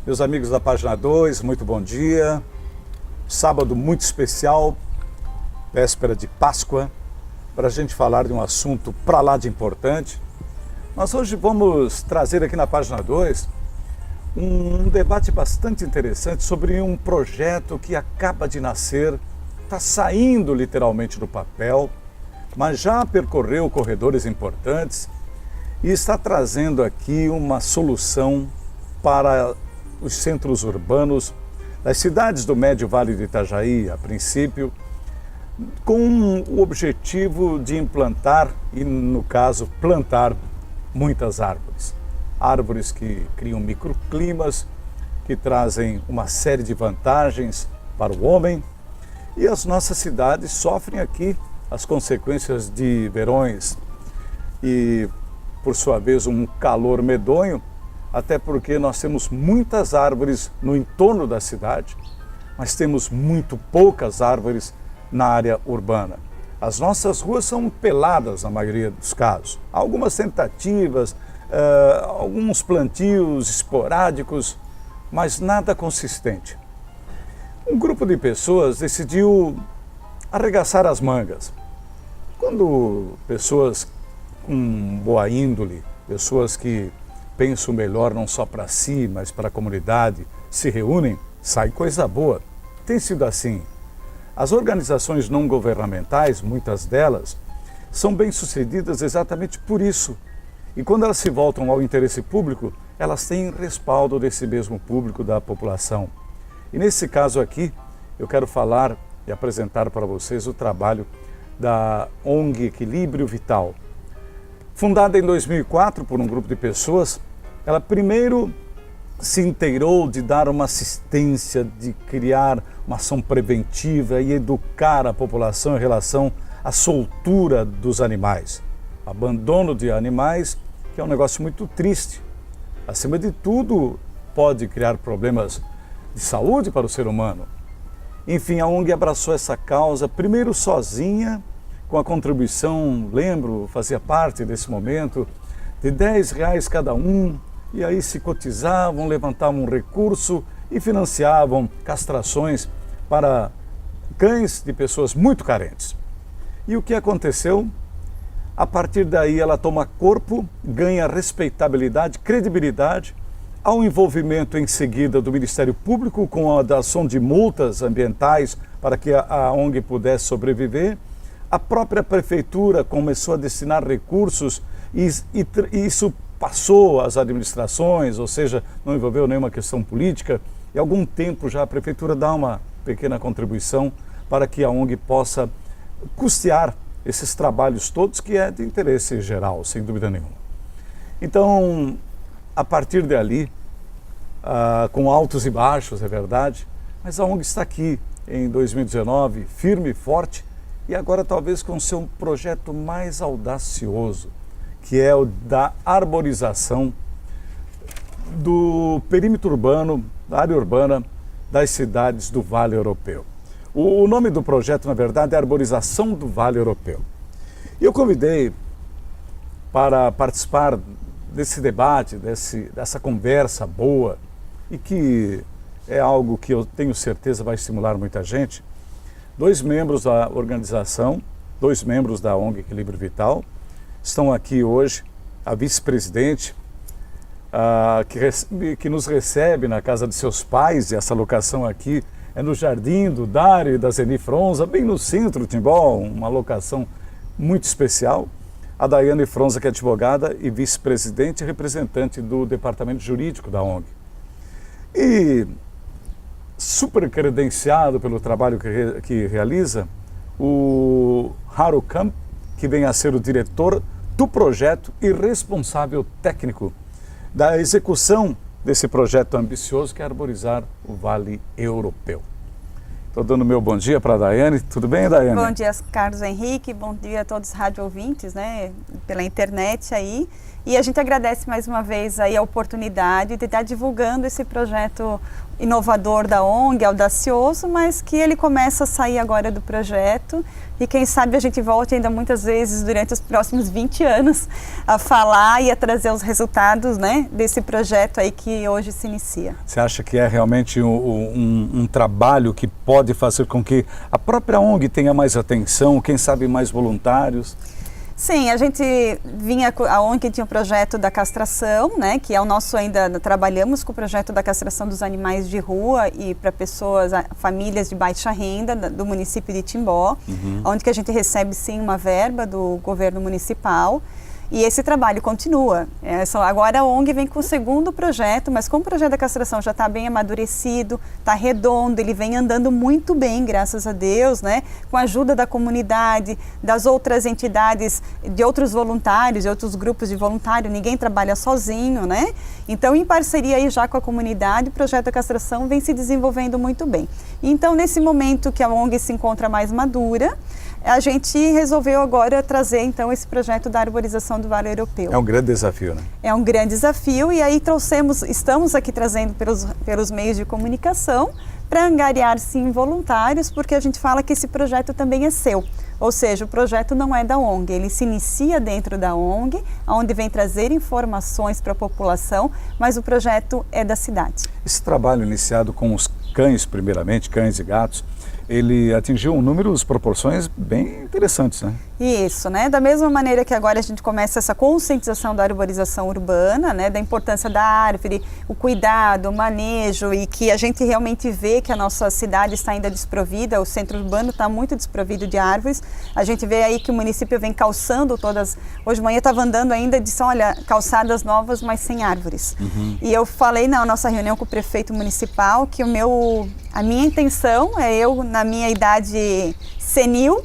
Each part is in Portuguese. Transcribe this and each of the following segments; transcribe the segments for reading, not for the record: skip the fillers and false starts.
Meus amigos da Página 2, muito bom dia. Sábado muito especial, véspera de Páscoa, para a gente falar de um assunto para lá de importante. Nós hoje vamos trazer aqui na Página 2 um debate bastante interessante sobre um projeto que acaba de nascer, está saindo literalmente do papel, mas já percorreu corredores importantes e está trazendo aqui uma solução para os centros urbanos das cidades do Médio Vale do Itajaí, a princípio, com o objetivo de implantar e, no caso, plantar muitas árvores. Árvores que criam microclimas, que trazem uma série de vantagens para o homem, e as nossas cidades sofrem aqui as consequências de verões e, por sua vez, um calor medonho, até porque nós temos muitas árvores no entorno da cidade, mas temos muito poucas árvores na área urbana. As nossas ruas são peladas na maioria dos casos. Há algumas tentativas, alguns plantios esporádicos, mas nada consistente. Um grupo de pessoas decidiu arregaçar as mangas. Quando pessoas com boa índole, pessoas que pensam melhor não só para si, mas para a comunidade, se reúnem, sai coisa boa. Tem sido assim. As organizações não governamentais, muitas delas, são bem-sucedidas exatamente por isso. E quando elas se voltam ao interesse público, elas têm respaldo desse mesmo público, da população. E nesse caso aqui, eu quero falar e apresentar para vocês o trabalho da ONG Equilíbrio Vital. Fundada em 2004 por um grupo de pessoas, ela primeiro se inteirou de dar uma assistência, de criar uma ação preventiva e educar a população em relação à soltura dos animais. Abandono de animais, que é um negócio muito triste. Acima de tudo, pode criar problemas de saúde para o ser humano. Enfim, a ONG abraçou essa causa, primeiro sozinha, com a contribuição, lembro, fazia parte desse momento, de R$10 cada um, e aí se cotizavam, levantavam um recurso e financiavam castrações para cães de pessoas muito carentes. E o que aconteceu? A partir daí ela toma corpo, ganha respeitabilidade, credibilidade, há um envolvimento em seguida do Ministério Público com a dação de multas ambientais para que a ONG pudesse sobreviver. A própria prefeitura começou a destinar recursos e isso passou às administrações, ou seja, não envolveu nenhuma questão política. E há algum tempo já a prefeitura dá uma pequena contribuição para que a ONG possa custear esses trabalhos todos, que é de interesse geral, sem dúvida nenhuma. Então, a partir dali, com altos e baixos, é verdade, mas a ONG está aqui em 2019, firme e forte, e agora talvez com seu projeto mais audacioso, que é o da arborização do perímetro urbano, da área urbana das cidades do Vale Europeu. O nome do projeto, na verdade, é Arborização do Vale Europeu. E eu convidei para participar desse debate, dessa conversa boa, e que é algo que eu tenho certeza vai estimular muita gente, 2 membros da organização, 2 membros da ONG Equilíbrio Vital. Estão aqui hoje a vice-presidente, que nos recebe na casa de seus pais, e essa locação aqui é no Jardim do Dário e da Zeni Fronza, bem no centro de Timbó, uma locação muito especial. A Daiane Fronza, que é advogada e vice-presidente e representante do departamento jurídico da ONG. E super credenciado pelo trabalho que realiza, o Haru Kamp, que vem a ser o diretor do projeto e responsável técnico da execução desse projeto ambicioso, que é arborizar o Vale Europeu. Estou dando meu bom dia para a Daiane. Tudo bem, Daiane? Bom dia, Carlos Henrique. Bom dia a todos os rádio ouvintes, né, pela internet aí. E a gente agradece mais uma vez aí a oportunidade de estar divulgando esse projeto inovador da ONG, audacioso, mas que ele começa a sair agora do projeto e quem sabe a gente volte ainda muitas vezes durante os próximos 20 anos a falar e a trazer os resultados, né, desse projeto aí que hoje se inicia. Você acha que é realmente um trabalho que pode fazer com que a própria ONG tenha mais atenção, quem sabe mais voluntários? Sim, a gente a ONG tinha o projeto da castração, né, que é o nosso, ainda trabalhamos com o projeto da castração dos animais de rua e para pessoas, famílias de baixa renda do município de Timbó, onde que a gente recebe sim uma verba do governo municipal. E esse trabalho continua. Agora a ONG vem com o segundo projeto, mas como o projeto da castração já está bem amadurecido, está redondo, ele vem andando muito bem, graças a Deus, né? Com a ajuda da comunidade, das outras entidades, de outros voluntários, de outros grupos de voluntários, ninguém trabalha sozinho, né? Então, em parceria aí já com a comunidade, o projeto da castração vem se desenvolvendo muito bem. Então, nesse momento que a ONG se encontra mais madura, a gente resolveu agora trazer então esse projeto da arborização do Vale Europeu. É um grande desafio, né? É um grande desafio e aí estamos aqui trazendo pelos meios de comunicação para angariar sim voluntários, porque a gente fala que esse projeto também é seu. Ou seja, o projeto não é da ONG, ele se inicia dentro da ONG, onde vem trazer informações para a população, mas o projeto é da cidade. Esse trabalho iniciado com os cães, primeiramente, cães e gatos, ele atingiu números, proporções bem interessantes, né? Isso, né? Da mesma maneira que agora a gente começa essa conscientização da arborização urbana, né? Da importância da árvore, o cuidado, o manejo e que a gente realmente vê que a nossa cidade está ainda desprovida, o centro urbano está muito desprovido de árvores. A gente vê aí que o município vem calçando todas. Hoje de manhã eu estava andando ainda e disse, olha, calçadas novas, mas sem árvores. E eu falei na nossa reunião com o prefeito municipal que a minha intenção é eu, na minha idade senil,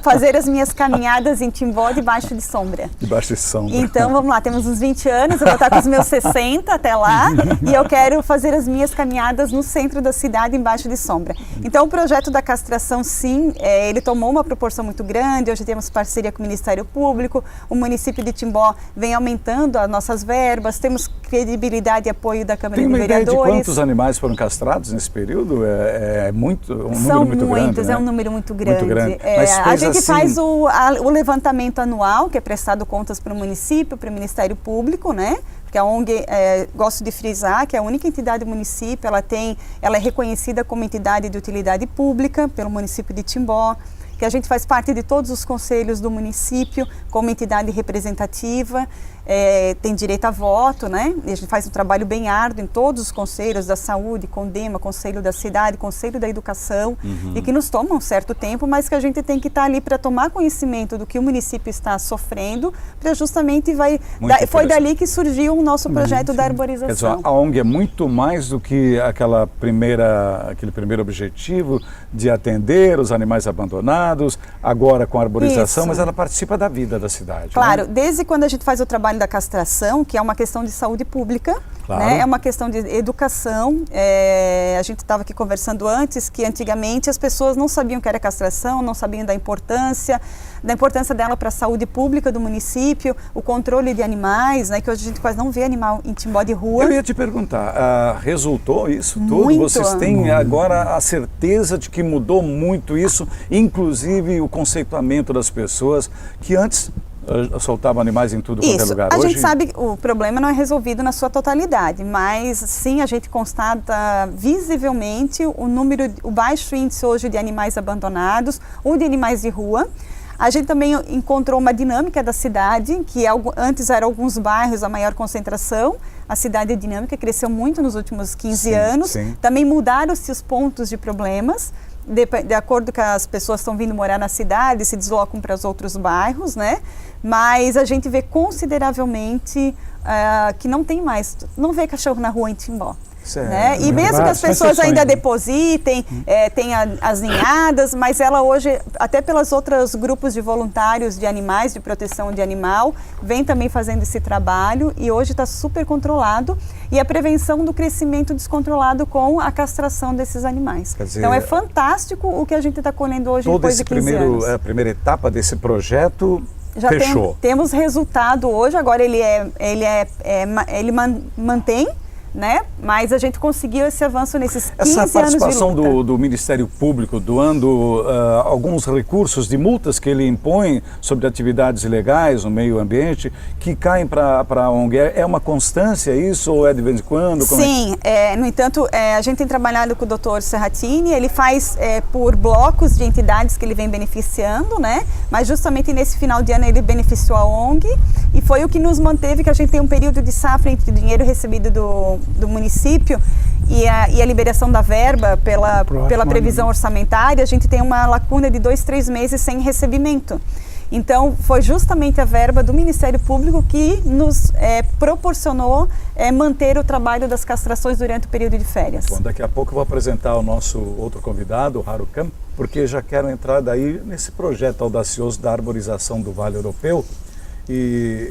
fazer as minhas caminhadas em Timbó debaixo de sombra. Debaixo de sombra. Então, vamos lá, temos uns 20 anos, eu vou estar com os meus 60 até lá, e eu quero fazer as minhas caminhadas no centro da cidade, embaixo de sombra. Então, o projeto da castração, sim, ele tomou uma proporção muito grande, hoje temos parceria com o Ministério Público, o município de Timbó vem aumentando as nossas verbas, temos credibilidade e apoio da Câmara de Vereadores. Tem uma ideia de quantos animais foram castrados nesse período? É muito, um número muito grande, né? É um número muito grande. Muito grande. A gente faz o levantamento anual, que é prestado contas para o município, para o Ministério Público, né? Porque a ONG, gosto de frisar, que é a única entidade do município, ela é reconhecida como entidade de utilidade pública pelo município de Timbó, que a gente faz parte de todos os conselhos do município como entidade representativa, tem direito a voto, né? E a gente faz um trabalho bem árduo em todos os conselhos da saúde, CONDEMA, Conselho da Cidade, Conselho da Educação, e que nos toma um certo tempo, mas que a gente tem que estar ali para tomar conhecimento do que o município está sofrendo, para justamente foi dali que surgiu o nosso projeto da arborização. Quer dizer, a ONG é muito mais do que aquele primeiro objetivo de atender os animais abandonados, agora com a arborização, mas ela participa da vida da cidade. Claro, né? Desde quando a gente faz o trabalho da castração, que é uma questão de saúde pública, claro, né? É uma questão de educação. A gente estava aqui conversando antes que antigamente as pessoas não sabiam o que era castração, não sabiam da importância dela para a saúde pública do município, o controle de animais, né? Que hoje a gente quase não vê animal em Timbó de rua. Eu ia te perguntar, resultou isso tudo? Muito. Vocês têm agora a certeza de que mudou muito isso, inclusive o conceituamento das pessoas que antes soltavam animais em tudo quanto é lugar. A gente sabe que o problema não é resolvido na sua totalidade, mas sim a gente constata visivelmente o baixo índice hoje de animais abandonados ou de animais de rua. A gente também encontrou uma dinâmica da cidade, que antes eram alguns bairros a maior concentração. A cidade é dinâmica, cresceu muito nos últimos 15 anos. Sim. Também mudaram-se os pontos de problemas. De acordo com as pessoas estão vindo morar na cidade, se deslocam para os outros bairros, né? Mas a gente vê consideravelmente que não vê cachorro na rua em Timbó. Né? E mesmo que as pessoas ainda depositem, tem as ninhadas, mas ela hoje, até pelos outros grupos de voluntários de animais, de proteção de animal, vem também fazendo esse trabalho e hoje está super controlado. E a prevenção do crescimento descontrolado com a castração desses animais. Dizer, então é fantástico o que a gente está colhendo hoje depois de 15 anos. A primeira etapa desse projeto já fechou. Temos resultado hoje, agora ele mantém, né? Mas a gente conseguiu esse avanço nesses 15 Essa anos de luta. participação do Ministério Público doando alguns recursos de multas que ele impõe sobre atividades ilegais no meio ambiente que caem para a ONG, é uma constância isso ou é de vez em quando? Sim, no entanto, a gente tem trabalhado com o Dr. Serratini, ele faz por blocos de entidades que ele vem beneficiando, né? Mas justamente nesse final de ano ele beneficiou a ONG e foi o que nos manteve, que a gente tem um período de safra entre o dinheiro recebido do município e a liberação da verba pela previsão orçamentária. A gente tem uma lacuna de 2, 3 meses sem recebimento. Então, foi justamente a verba do Ministério Público que nos proporcionou manter o trabalho das castrações durante o período de férias. Bom, daqui a pouco eu vou apresentar o nosso outro convidado, o Harucam, porque já quero entrar daí nesse projeto audacioso da arborização do Vale Europeu. E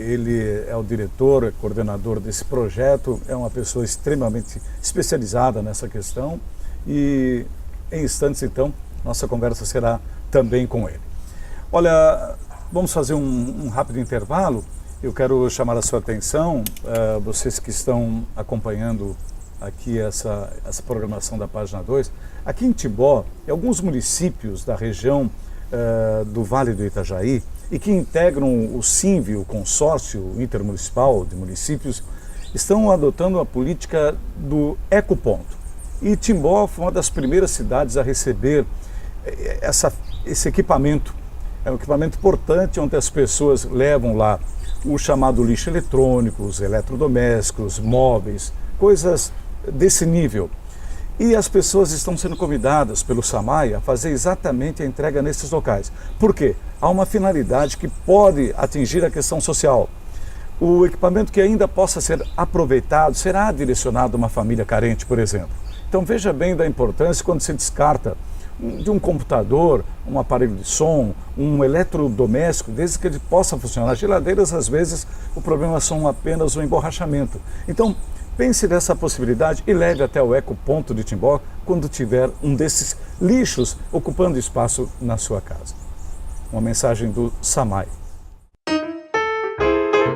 ele é o diretor, coordenador desse projeto, é uma pessoa extremamente especializada nessa questão e em instantes então nossa conversa será também com ele. Olha, vamos fazer um rápido intervalo. Eu quero chamar a sua atenção, vocês que estão acompanhando aqui essa programação da Página 2, aqui em Timbó, em alguns municípios da região do Vale do Itajaí, e que integram o SINV, o Consórcio Intermunicipal de Municípios, estão adotando a política do ecoponto. E Timbó foi uma das primeiras cidades a receber esse equipamento. É um equipamento importante onde as pessoas levam lá o chamado lixo eletrônico, os eletrodomésticos, móveis, coisas desse nível. E as pessoas estão sendo convidadas pelo SAMAI a fazer exatamente a entrega nesses locais. Por quê? Há uma finalidade que pode atingir a questão social. O equipamento que ainda possa ser aproveitado será direcionado a uma família carente, por exemplo. Então veja bem da importância quando se descarta de um computador, um aparelho de som, um eletrodoméstico, desde que ele possa funcionar. Geladeiras, às vezes, o problema são apenas o emborrachamento. Então, pense nessa possibilidade e leve até o ecoponto de Timbó quando tiver um desses lixos ocupando espaço na sua casa. Uma mensagem do SAMAI.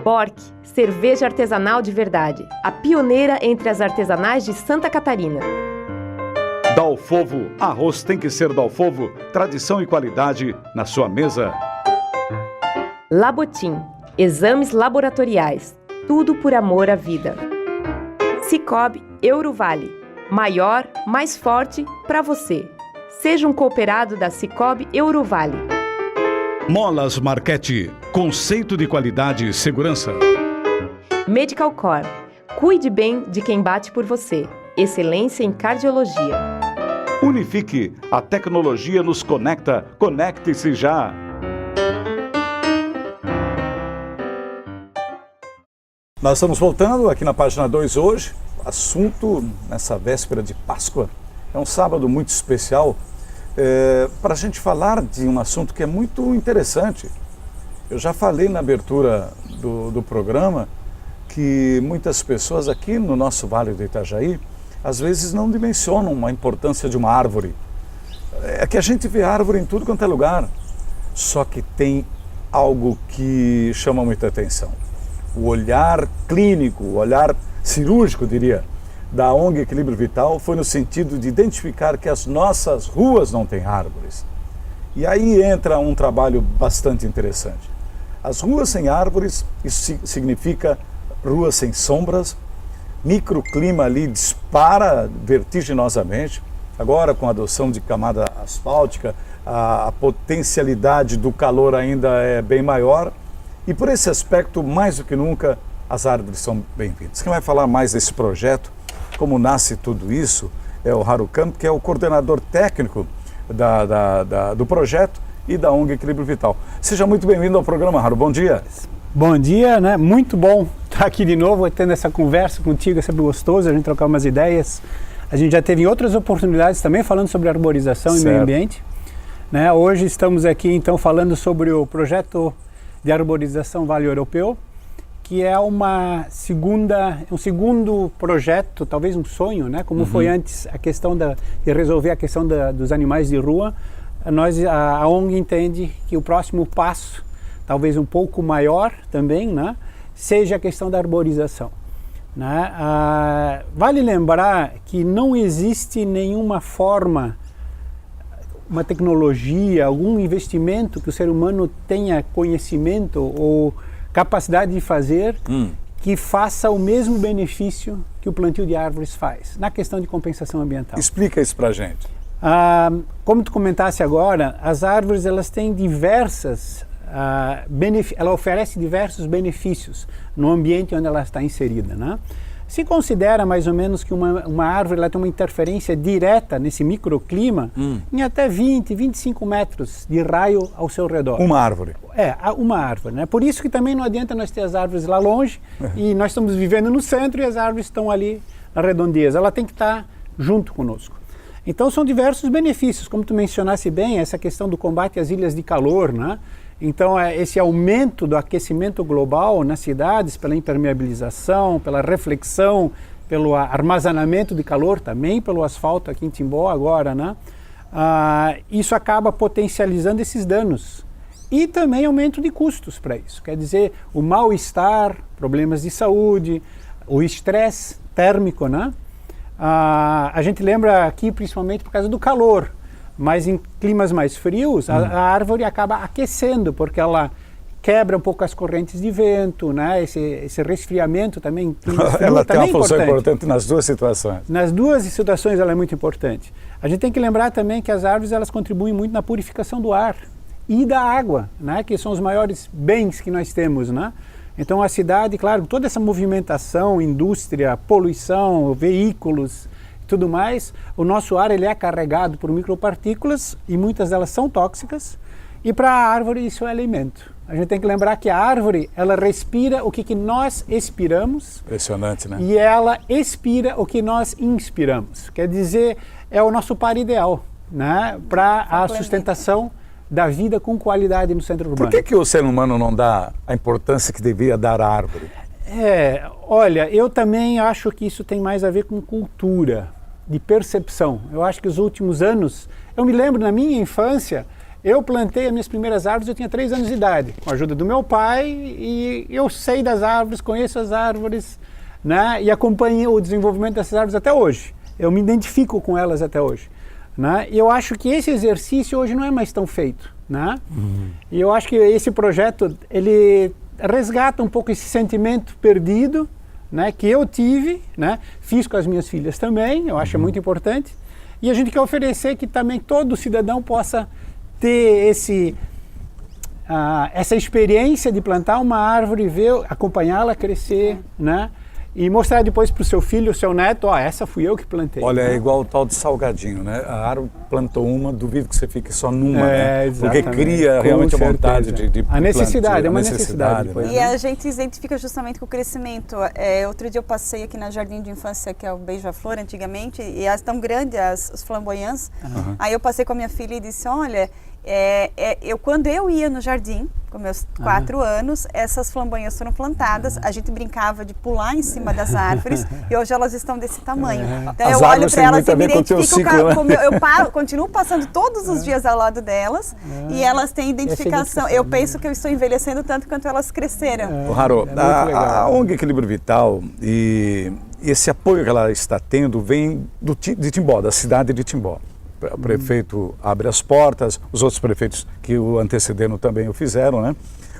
Bork, cerveja artesanal de verdade. A pioneira entre as artesanais de Santa Catarina. Dalfovo, arroz tem que ser Dalfovo, tradição e qualidade na sua mesa. Labotim, exames laboratoriais. Tudo por amor à vida. Sicoob Eurovale, maior, mais forte para você. Seja um cooperado da Sicoob Eurovale. Molas Marchetti, conceito de qualidade e segurança. Medical Core, cuide bem de quem bate por você. Excelência em cardiologia. Unifique, a tecnologia nos conecta. Conecte-se já. Nós estamos voltando aqui na Página 2 hoje. Assunto nessa véspera de Páscoa. É um sábado muito especial para a gente falar de um assunto que é muito interessante. Eu já falei na abertura do programa que muitas pessoas aqui no nosso Vale do Itajaí às vezes não dimensionam a importância de uma árvore. É que a gente vê árvore em tudo quanto é lugar, só que tem algo que chama muita atenção. O olhar clínico, o olhar cirúrgico, diria, da ONG Equilíbrio Vital foi no sentido de identificar que as nossas ruas não têm árvores. E aí entra um trabalho bastante interessante. As ruas sem árvores, isso significa ruas sem sombras, microclima ali dispara vertiginosamente. Agora, com a adoção de camada asfáltica, a potencialidade do calor ainda é bem maior. E por esse aspecto, mais do que nunca, as árvores são bem-vindas. Quem vai falar mais desse projeto, como nasce tudo isso, é o Harucam, que é o coordenador técnico do projeto e da ONG Equilíbrio Vital. Seja muito bem-vindo ao programa, Haru. Bom dia. Bom dia, né? Muito bom estar aqui de novo, tendo essa conversa contigo, é sempre gostoso a gente trocar umas ideias. A gente já teve outras oportunidades também falando sobre arborização e meio ambiente. Né? Hoje estamos aqui então falando sobre o projeto de arborização Vale Europeu, que é um segundo projeto, talvez um sonho, né? Como foi antes a questão de resolver a questão dos animais de rua. A ONG entende que o próximo passo, talvez um pouco maior também, né? Seja a questão da arborização. né? Vale lembrar que não existe nenhuma forma, uma tecnologia, algum investimento que o ser humano tenha conhecimento ou capacidade de fazer que faça o mesmo benefício que o plantio de árvores faz, na questão de compensação ambiental. Explica isso pra gente. Como tu comentasse agora, as árvores elas têm ela oferece diversos benefícios no ambiente onde ela está inserida, né? Se considera mais ou menos que uma árvore ela tem uma interferência direta nesse microclima em até 20, 25 metros de raio ao seu redor. Uma árvore. Uma árvore, né? Por isso que também não adianta nós ter as árvores lá longe e nós estamos vivendo no centro e as árvores estão ali na redondeza. Ela tem que estar junto conosco. Então são diversos benefícios, como tu mencionasse bem, essa questão do combate às ilhas de calor, né? Então, esse aumento do aquecimento global nas cidades, pela impermeabilização, pela reflexão, pelo armazenamento de calor, também pelo asfalto aqui em Timbó agora, né? Isso acaba potencializando esses danos. E também aumento de custos para isso. Quer dizer, o mal-estar, problemas de saúde, o estresse térmico, né? A gente lembra aqui principalmente por causa do calor. Mas em climas mais frios, a árvore acaba aquecendo, porque ela quebra um pouco as correntes de vento, né? Esse resfriamento também. Ela tem uma função importante nas duas situações. Nas duas situações ela é muito importante. A gente tem que lembrar também que as árvores elas contribuem muito na purificação do ar e da água, né? Que são os maiores bens que nós temos, né? Então a cidade, claro, toda essa movimentação, indústria, poluição, veículos, tudo mais, o nosso ar ele é carregado por micropartículas e muitas delas são tóxicas e para a árvore isso é alimento. A gente tem que lembrar que a árvore ela respira o que nós expiramos. Impressionante, né? E ela expira o que nós inspiramos. Quer dizer, é o nosso par ideal, né? Para a sustentação da vida com qualidade no centro urbano. Por que o ser humano não dá a importância que deveria dar à árvore? Olha, eu também acho que isso tem mais a ver com cultura, de percepção. Eu acho que os últimos anos, eu me lembro na minha infância, eu plantei as minhas primeiras árvores, eu tinha 3 anos de idade, com a ajuda do meu pai, e eu sei das árvores, conheço as árvores, né, e acompanhei o desenvolvimento dessas árvores até hoje. Eu me identifico com elas até hoje, né, e eu acho que esse exercício hoje não é mais tão feito, né, e eu acho que esse projeto, ele resgata um pouco esse sentimento perdido, né, que eu tive, né, fiz com as minhas filhas também, eu acho muito importante, e a gente quer oferecer que também todo cidadão possa ter essa experiência de plantar uma árvore, ver, acompanhá-la crescer, né, e mostrar depois para o seu filho, o seu neto, essa fui eu que plantei. Olha, é igual o tal de salgadinho, né? A árvore plantou uma, duvido que você fique só numa, né? Porque cria realmente a vontade de a necessidade, é uma necessidade. E a gente identifica justamente com o crescimento. Outro dia eu passei aqui na Jardim de Infância, que é o Beija-Flor antigamente, e as tão grandes, as flamboyantes. Aí eu passei com a minha filha e disse, olha, quando eu ia no jardim, com meus 4 anos, essas flamboias foram plantadas, a gente brincava de pular em cima das árvores e hoje elas estão desse tamanho. Então eu olho para elas e me identifico eu continuo passando todos os dias ao lado delas e elas têm identificação. Eu penso que eu estou envelhecendo tanto quanto elas cresceram. Haro, a ONG Equilíbrio Vital e esse apoio que ela está tendo vem de Timbó, da cidade de Timbó. O prefeito abre as portas, os outros prefeitos que o antecederam também o fizeram, né?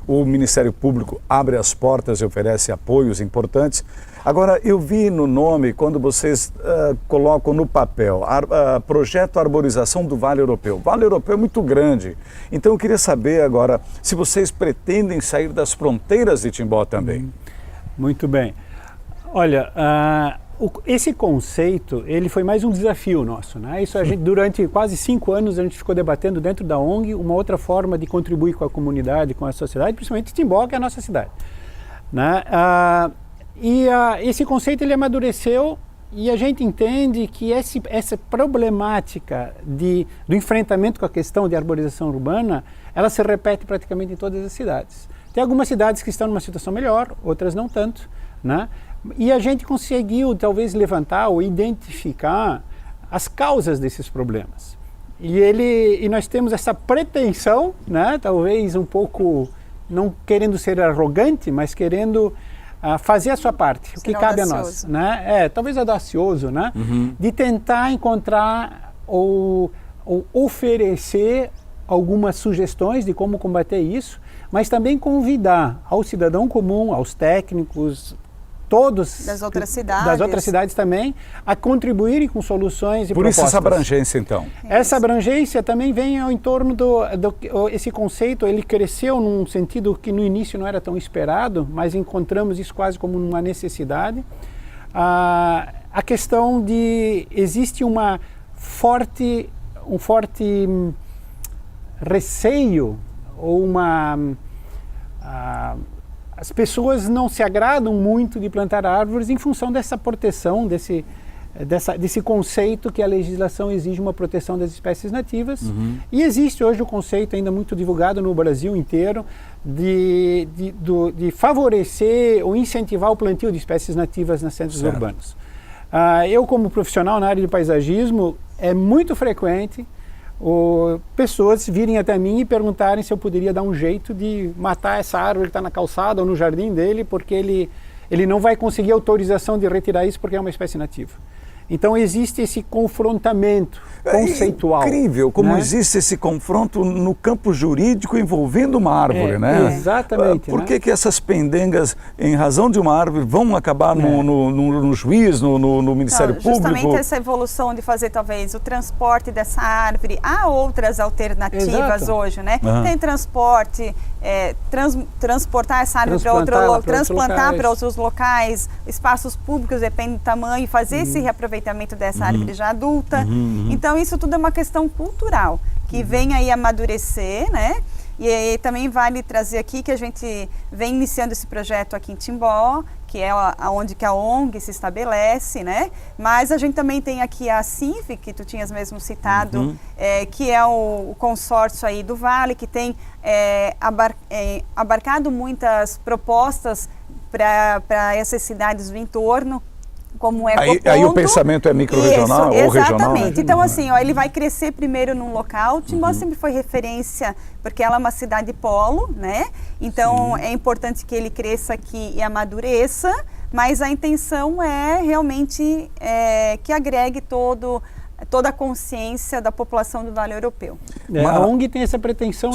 O Ministério Público abre as portas e oferece apoios importantes. Agora, eu vi no nome, quando vocês colocam no papel, Projeto Arborização do Vale Europeu. O Vale Europeu é muito grande, então eu queria saber agora se vocês pretendem sair das fronteiras de Timbó também. Muito bem. Olha, esse conceito, ele foi mais um desafio nosso, né? Isso durante quase 5 anos a gente ficou debatendo dentro da ONG uma outra forma de contribuir com a comunidade, com a sociedade, principalmente Timbó, que é a nossa cidade, né? Esse conceito ele amadureceu e a gente entende que essa problemática do enfrentamento com a questão de arborização urbana, ela se repete praticamente em todas as cidades. Tem algumas cidades que estão numa situação melhor, outras não tanto, né? E a gente conseguiu talvez levantar ou identificar as causas desses problemas. E nós temos essa pretensão, né, talvez um pouco não querendo ser arrogante, mas querendo fazer a sua parte, o que cabe a nós, né? Talvez audacioso, né? De tentar encontrar ou oferecer algumas sugestões de como combater isso, mas também convidar ao cidadão comum, aos técnicos, todos das outras cidades também, a contribuírem com soluções e propostas. Por isso essa abrangência, então. Essa abrangência também vem ao entorno esse conceito, ele cresceu num sentido que no início não era tão esperado, mas encontramos isso quase como uma necessidade. A questão de existe um forte receio ou as pessoas não se agradam muito de plantar árvores em função dessa proteção, desse conceito que a legislação exige uma proteção das espécies nativas. E existe hoje o conceito ainda muito divulgado no Brasil inteiro de favorecer ou incentivar o plantio de espécies nativas nas centros urbanos. Eu, como profissional na área de paisagismo, é muito frequente pessoas virem até mim e perguntarem se eu poderia dar um jeito de matar essa árvore que está na calçada ou no jardim dele, porque ele não vai conseguir autorização de retirar isso porque é uma espécie nativa. Então existe esse confrontamento conceitual. É incrível como né? existe esse confronto no campo jurídico envolvendo uma árvore, né? Exatamente. Por que essas pendengas, em razão de uma árvore, vão acabar no juiz, no Ministério Público? Justamente essa evolução de fazer talvez o transporte dessa árvore. Há outras alternativas hoje, né? Tem transporte, transportar essa árvore para transplantar para outros locais, espaços públicos, depende do tamanho, fazer esse reaproveitamento dessa árvore já adulta. Então isso tudo é uma questão cultural que vem aí amadurecer, né? E aí, também vale trazer aqui que a gente vem iniciando esse projeto aqui em Timbó, que é onde que a ONG se estabelece, né? Mas a gente também tem aqui a CINF, que tu tinhas mesmo citado, que é o consórcio aí do Vale, que tem abarcado muitas propostas para essas cidades do entorno, como ecoponto. Aí o pensamento é micro-regional ou regional? Exatamente. Então, assim, ele vai crescer primeiro num local. Timbó sempre foi referência, porque ela é uma cidade polo, né? Então, é importante que ele cresça aqui e amadureça, mas a intenção é realmente que agregue toda a consciência da população do Vale Europeu. A ONG tem essa pretensão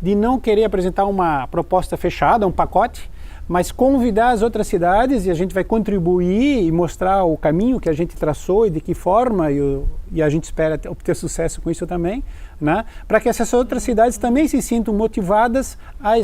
de não querer apresentar uma proposta fechada, um pacote, mas convidar as outras cidades, e a gente vai contribuir e mostrar o caminho que a gente traçou e de que forma, e a gente espera obter sucesso com isso também, né? Para que essas outras cidades também se sintam motivadas a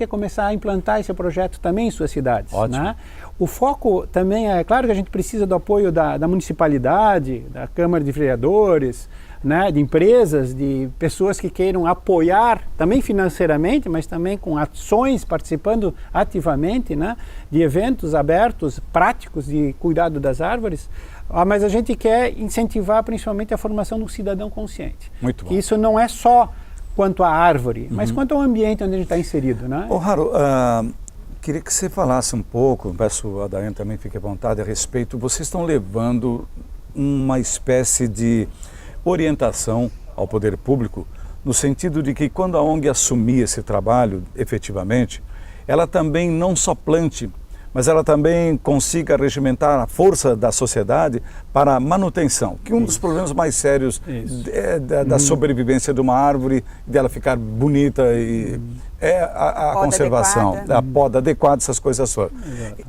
começar a implantar esse projeto também em suas cidades. Né? O foco também claro que a gente precisa do apoio da municipalidade, da Câmara de Vereadores, né, de empresas, de pessoas que queiram apoiar também financeiramente, mas também com ações, participando ativamente, né, de eventos abertos, práticos de cuidado das árvores, mas a gente quer incentivar principalmente a formação do cidadão consciente. Muito bom. Que isso não é só quanto à árvore, mas quanto ao ambiente onde a gente está inserido. Né? Haro, queria que você falasse um pouco, peço a Daiane também fique à vontade a respeito, vocês estão levando uma espécie de orientação ao poder público, no sentido de que quando a ONG assumir esse trabalho efetivamente, ela também não só plante, mas ela também consiga regimentar a força da sociedade para a manutenção, que um dos problemas mais sérios da sobrevivência de uma árvore, dela ficar bonita, é a conservação, a poda adequada, essas coisas todas.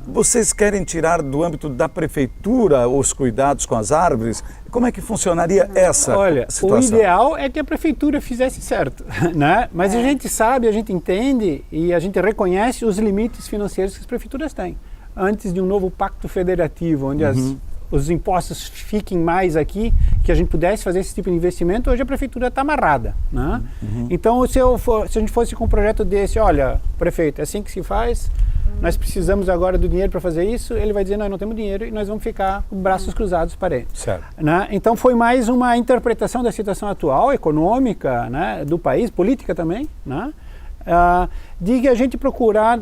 Vocês querem tirar do âmbito da prefeitura os cuidados com as árvores? Como é que funcionaria essa situação? O ideal é que a prefeitura fizesse certo, né? Mas a gente sabe, a gente entende e a gente reconhece os limites financeiros que as prefeituras têm. Antes de um novo pacto federativo, onde os impostos fiquem mais aqui, que a gente pudesse fazer esse tipo de investimento, hoje a prefeitura está amarrada. Né? Então, se a gente fosse com um projeto desse, olha, prefeito, é assim que se faz, nós precisamos agora do dinheiro para fazer isso, ele vai dizer, nós não temos dinheiro e nós vamos ficar com braços cruzados para ele. Certo. Né? Então, foi mais uma interpretação da situação atual, econômica, né, do país, política também, né? De que a gente procurar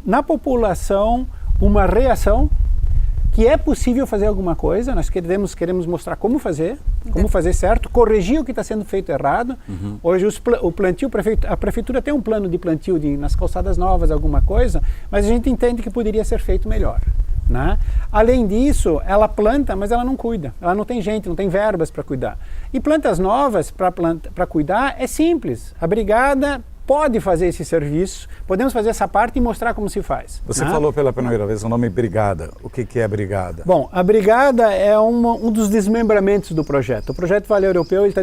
na população uma reação que é possível fazer alguma coisa, nós queremos mostrar como fazer certo, corrigir o que está sendo feito errado. Hoje o plantio, a prefeitura tem um plano de plantio nas calçadas novas, alguma coisa, mas a gente entende que poderia ser feito melhor. Né? Além disso, ela planta, mas ela não cuida, ela não tem gente, não tem verbas para cuidar. E plantas novas para cuidar é simples, a brigada pode fazer esse serviço, podemos fazer essa parte e mostrar como se faz. Você falou pela primeira vez o nome Brigada. O que é a Brigada? Bom, a Brigada é um dos desmembramentos do projeto. O projeto Vale Europeu está,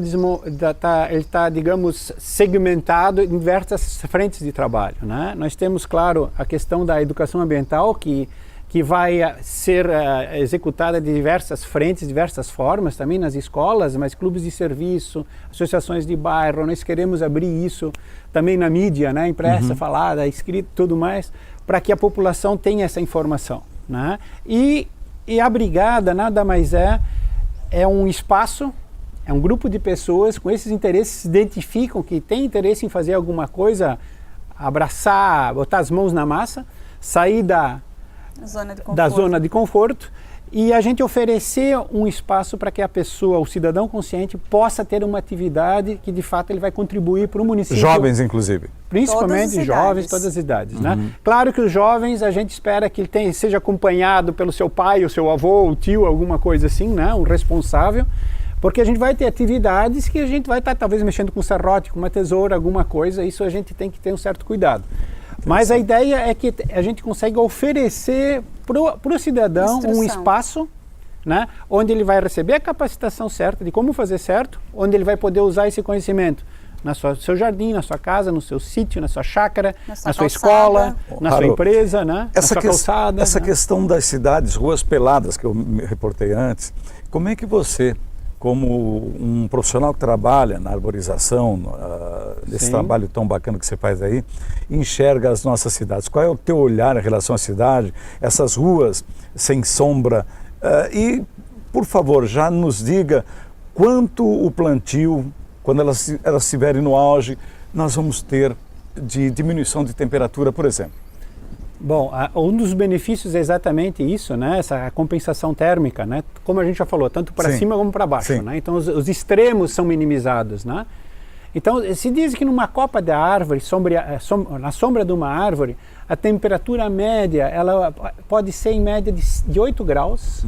digamos, segmentado em diversas frentes de trabalho. Né? Nós temos, claro, a questão da educação ambiental, que vai ser executada de diversas frentes, diversas formas, também nas escolas, mas clubes de serviço, associações de bairro, nós queremos abrir isso também na mídia, né, impressa, falada, escrita, tudo mais, para que a população tenha essa informação. Né? E a Brigada nada mais é um espaço, é um grupo de pessoas com esses interesses, se identificam que tem interesse em fazer alguma coisa, abraçar, botar as mãos na massa, sair da zona de conforto e a gente oferecer um espaço para que a pessoa, o cidadão consciente, possa ter uma atividade que de fato ele vai contribuir para o município. Jovens, inclusive. Principalmente jovens, todas as idades. Né? Claro que os jovens, a gente espera que ele seja acompanhado pelo seu pai, o seu avô, o tio, alguma coisa assim, né? Um responsável, porque a gente vai ter atividades que a gente vai estar talvez mexendo com serrote, com uma tesoura, alguma coisa, isso a gente tem que ter um certo cuidado. Mas a ideia é que a gente consegue oferecer para o cidadão um espaço, né, onde ele vai receber a capacitação certa de como fazer certo, onde ele vai poder usar esse conhecimento no seu jardim, na sua casa, no seu sítio, na sua chácara, na sua escola, na sua empresa, né, na sua calçada. Essa questão das cidades, ruas peladas, que eu me reportei antes, como é que você, como um profissional que trabalha na arborização, nesse trabalho tão bacana que você faz aí, enxerga as nossas cidades? Qual é o teu olhar em relação à cidade, essas ruas sem sombra? E, por favor, já nos diga quanto o plantio, quando elas estiverem no auge, nós vamos ter de diminuição de temperatura, por exemplo. Bom, um dos benefícios é exatamente isso, né? Essa compensação térmica, né? Como a gente já falou, tanto para cima como para baixo, né? Então os extremos são minimizados, né? Então se diz que numa copa da árvore, na sombra de uma árvore, a temperatura média ela pode ser em média de 8 graus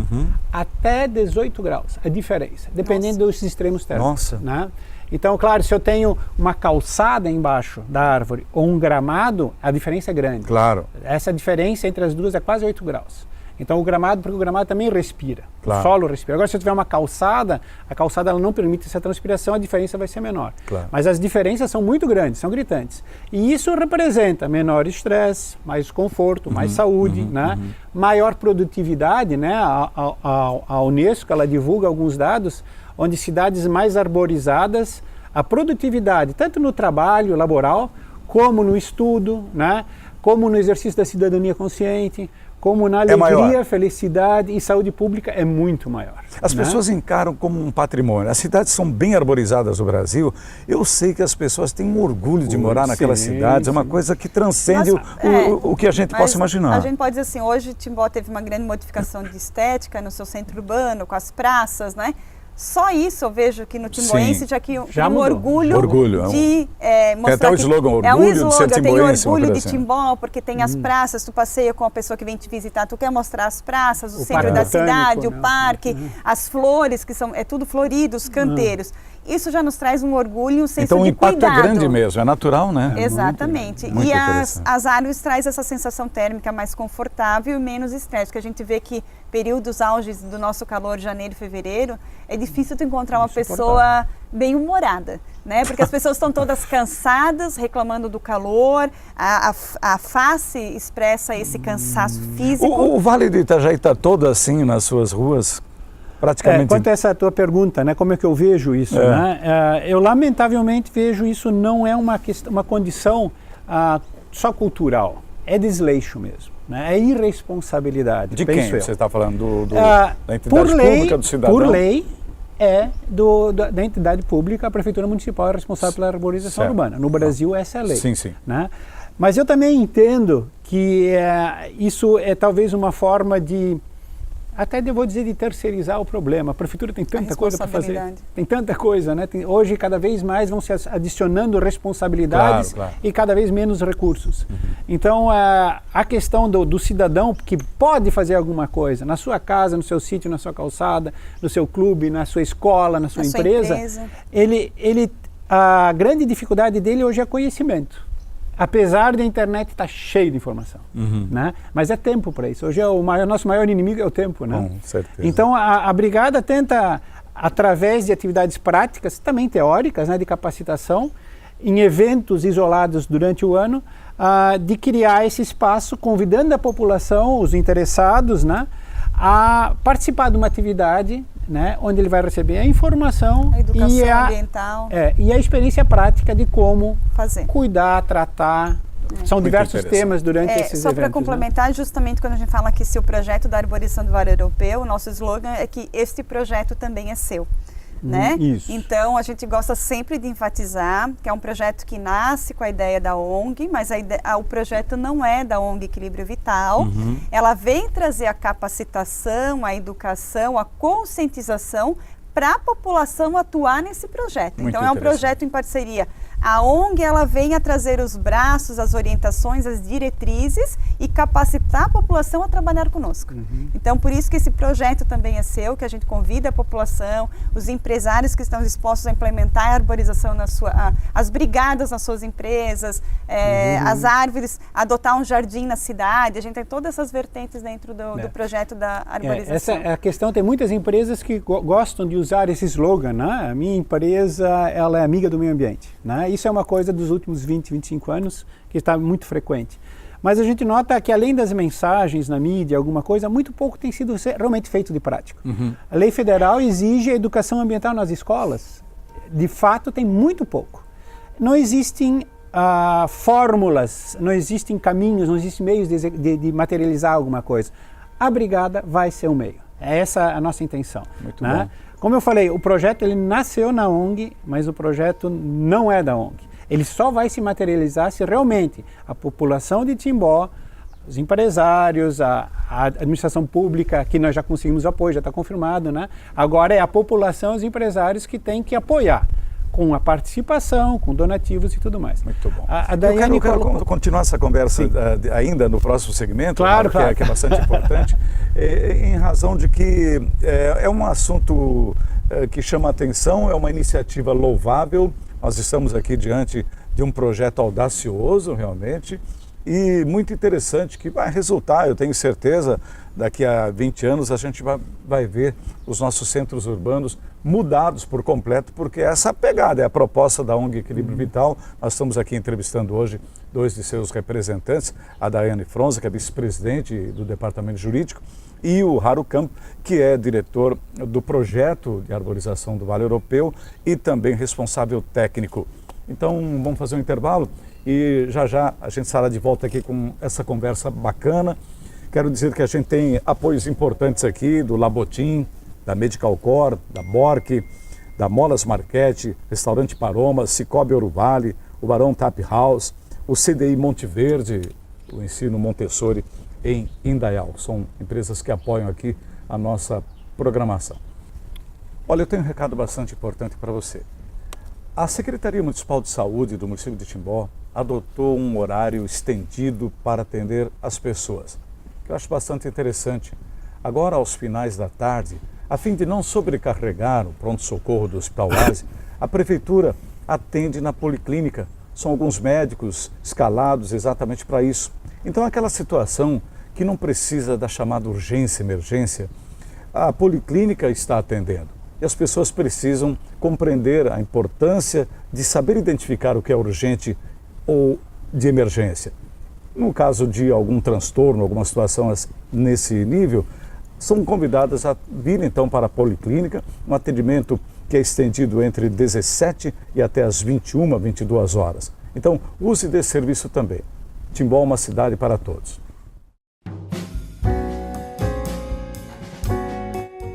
até 18 graus, a diferença, dependendo dos extremos térmicos. Né? Então, claro, se eu tenho uma calçada embaixo da árvore ou um gramado, a diferença é grande. Claro. Essa diferença entre as duas é quase 8 graus. Então, porque o gramado também respira, o solo respira. Agora, se eu tiver uma calçada, a calçada ela não permite essa transpiração, a diferença vai ser menor. Claro. Mas as diferenças são muito grandes, são gritantes. E isso representa menor estresse, mais conforto, mais saúde, né? Maior produtividade, né? A Unesco, ela divulga alguns dados onde cidades mais arborizadas, a produtividade, tanto no trabalho laboral, como no estudo, né? Como no exercício da cidadania consciente, como na alegria, felicidade e saúde pública é muito maior. As pessoas encaram como um patrimônio. As cidades são bem arborizadas no Brasil. Eu sei que as pessoas têm um orgulho de morar naquelas cidades. É uma coisa que transcende o que a gente possa imaginar. A gente pode dizer assim, hoje Timbó teve uma grande modificação de estética no seu centro urbano, com as praças, né? Só isso eu vejo que no timboense já um orgulho de mostrar. Tem até o slogan, orgulho de ser timboense. Eu tenho orgulho de Timbó, porque tem as praças, tu passeia com a pessoa que vem te visitar, tu quer mostrar as praças, o centro da cidade, o parque, as flores, que é tudo florido, os canteiros. Isso já nos traz um orgulho, um senso de cuidado. Então o impacto é grande mesmo, é natural, né? Exatamente. Muito e as árvores trazem essa sensação térmica mais confortável e menos estresse, porque a gente vê que períodos auges do nosso calor, janeiro e fevereiro, é difícil tu encontrar uma pessoa bem-humorada, né? Porque as pessoas estão todas cansadas, reclamando do calor, a face expressa esse cansaço físico. O Vale do Itajaí está todo assim nas suas ruas? Praticamente. Quanto a essa tua pergunta, né, como é que eu vejo isso? Né? Eu lamentavelmente vejo isso não é uma condição só cultural, é desleixo mesmo, né? É irresponsabilidade. De quem você está falando? Da entidade pública, do cidadão? Por lei, da entidade pública, a Prefeitura Municipal é responsável pela arborização urbana. No Brasil, essa é a lei. Sim, sim. Né? Mas eu também entendo que isso é talvez uma forma de até vou dizer de terceirizar o problema. A prefeitura tem tanta coisa para fazer. Tem tanta coisa, né? Hoje, cada vez mais vão se adicionando responsabilidades e cada vez menos recursos. Então, a questão do cidadão que pode fazer alguma coisa na sua casa, no seu sítio, na sua calçada, no seu clube, na sua escola, na sua empresa, a grande dificuldade dele hoje é conhecimento. Apesar da internet estar cheia de informação, né? Mas é tempo para isso. Hoje nosso maior inimigo é o tempo, né? Com certeza. Então a brigada tenta, através de atividades práticas, também teóricas, né, de capacitação, em eventos isolados durante o ano, de criar esse espaço, convidando a população, os interessados, né, a participar de uma atividade, né, onde ele vai receber a informação, a educação ambiental e a experiência prática de como fazer, cuidar, tratar. São muito diversos temas durante esses eventos. Só para complementar, né? Justamente quando a gente fala que se o projeto da arborização do Vale Europeu, o nosso slogan é que este projeto também é seu. Né? Isso. Então a gente gosta sempre de enfatizar que é um projeto que nasce com a ideia da ONG, mas o projeto não é da ONG Equilíbrio Vital. Ela vem trazer a capacitação, a educação, a conscientização para a população atuar nesse projeto. Muito então é um projeto em parceria. A ONG ela vem a trazer os braços, as orientações, as diretrizes e capacitar a população a trabalhar conosco. Então, por isso que esse projeto também é seu, que a gente convida a população, os empresários que estão dispostos a implementar a arborização as brigadas nas suas empresas, as árvores, adotar um jardim na cidade. A gente tem todas essas vertentes dentro do projeto da arborização. Essa é a questão. Tem muitas empresas que gostam de usar esse slogan, né? A minha empresa, ela é amiga do meio ambiente, né? Isso é uma coisa dos últimos 20, 25 anos que está muito frequente. Mas a gente nota que, além das mensagens na mídia, alguma coisa, muito pouco tem sido realmente feito de prática. A lei federal exige a educação ambiental nas escolas. De fato, tem muito pouco. Não existem fórmulas, não existem caminhos, não existem meios de materializar alguma coisa. A brigada vai ser um meio. É essa a nossa intenção. Muito né? bom. Como eu falei, o projeto ele nasceu na ONG, mas o projeto não é da ONG. Ele só vai se materializar se realmente a população de Timbó, os empresários, a administração pública, que nós já conseguimos apoio, já está confirmado, né? Agora é a população, os empresários que têm que apoiar, com a participação, com donativos e tudo mais. Muito bom. A Daiane eu quero continuar essa conversa ainda no próximo segmento, claro. Que é bastante importante, em razão de que é um assunto que chama a atenção, é uma iniciativa louvável. Nós estamos aqui diante de um projeto audacioso, realmente, e muito interessante, que vai resultar, eu tenho certeza, daqui a 20 anos a gente vai ver os nossos centros urbanos mudados por completo, porque essa pegada é a proposta da ONG Equilíbrio Vital. Nós estamos aqui entrevistando hoje dois de seus representantes, a Daiane Fronza, que é vice-presidente do Departamento Jurídico, e o Harukamp, que é diretor do projeto de arborização do Vale Europeu e também responsável técnico. Então vamos fazer um intervalo e já a gente estará de volta aqui com essa conversa bacana. Quero dizer que a gente tem apoios importantes aqui do Labotim, da Medical Core, da Bork, da Molas Marquete, Restaurante Paroma, Cicobi Ouro Vale, o Barão Tap House, o CDI Monte Verde, o Ensino Montessori em Indaial. São empresas que apoiam aqui a nossa programação. Olha, eu tenho um recado bastante importante para você. A Secretaria Municipal de Saúde do município de Timbó adotou um horário estendido para atender as pessoas, que eu acho bastante interessante. Agora, aos finais da tarde, a fim de não sobrecarregar o pronto-socorro do Hospital Oase, a Prefeitura atende na Policlínica. São alguns médicos escalados exatamente para isso. Então, aquela situação que não precisa da chamada urgência, emergência, a Policlínica está atendendo. E as pessoas precisam compreender a importância de saber identificar o que é urgente ou de emergência. No caso de algum transtorno, alguma situação nesse nível, são convidadas a vir então para a Policlínica, um atendimento que é estendido entre 17 e até as 21, 22 horas. Então, use desse serviço também. Timbó é uma cidade para todos.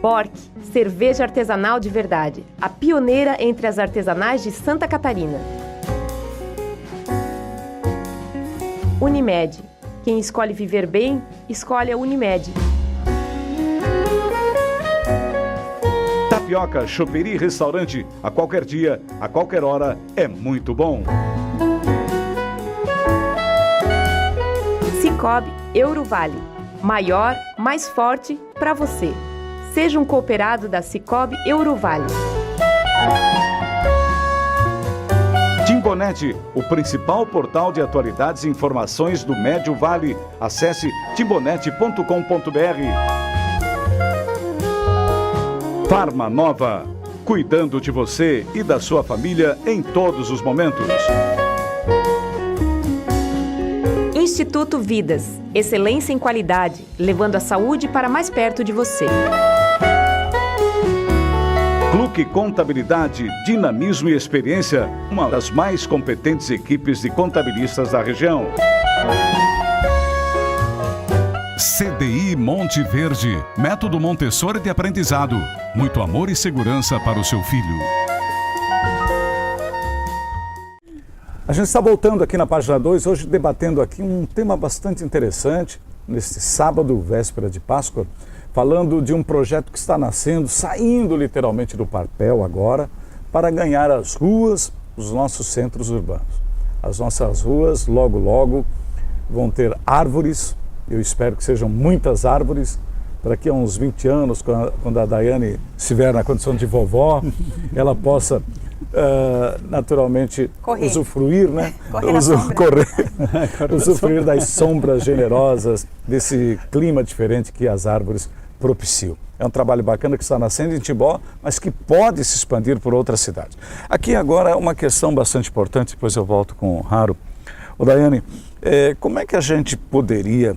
Bork, cerveja artesanal de verdade, a pioneira entre as artesanais de Santa Catarina. Unimed, quem escolhe viver bem, escolhe a Unimed. Tapioca, choperia e restaurante. A qualquer dia, a qualquer hora, é muito bom. Sicoob Eurovale. Maior, mais forte para você. Seja um cooperado da Sicoob Eurovale. Timbonet, o principal portal de atualidades e informações do Médio Vale. Acesse timbonet.com.br. Farma Nova, cuidando de você e da sua família em todos os momentos. Instituto Vidas. Excelência em qualidade, levando a saúde para mais perto de você. Cluque Contabilidade, dinamismo e experiência, uma das mais competentes equipes de contabilistas da região. CDI Monte Verde, método Montessori de aprendizado. Muito amor e segurança para o seu filho. A gente está voltando aqui na página 2, hoje debatendo aqui um tema bastante interessante, neste sábado, véspera de Páscoa, falando de um projeto que está nascendo, saindo literalmente do papel agora, para ganhar as ruas dos nossos centros urbanos. As nossas ruas, logo, logo, vão ter árvores, eu espero que sejam muitas árvores, para que há uns 20 anos, quando a Daiane estiver na condição de vovó, ela possa naturalmente usufruir, né? Usufruir das sombras generosas, desse clima diferente que as árvores propiciam. É um trabalho bacana que está nascendo em Timbó, mas que pode se expandir por outras cidades. Aqui agora uma questão bastante importante, depois eu volto com o Haro. Ô Daiane, como é que a gente poderia,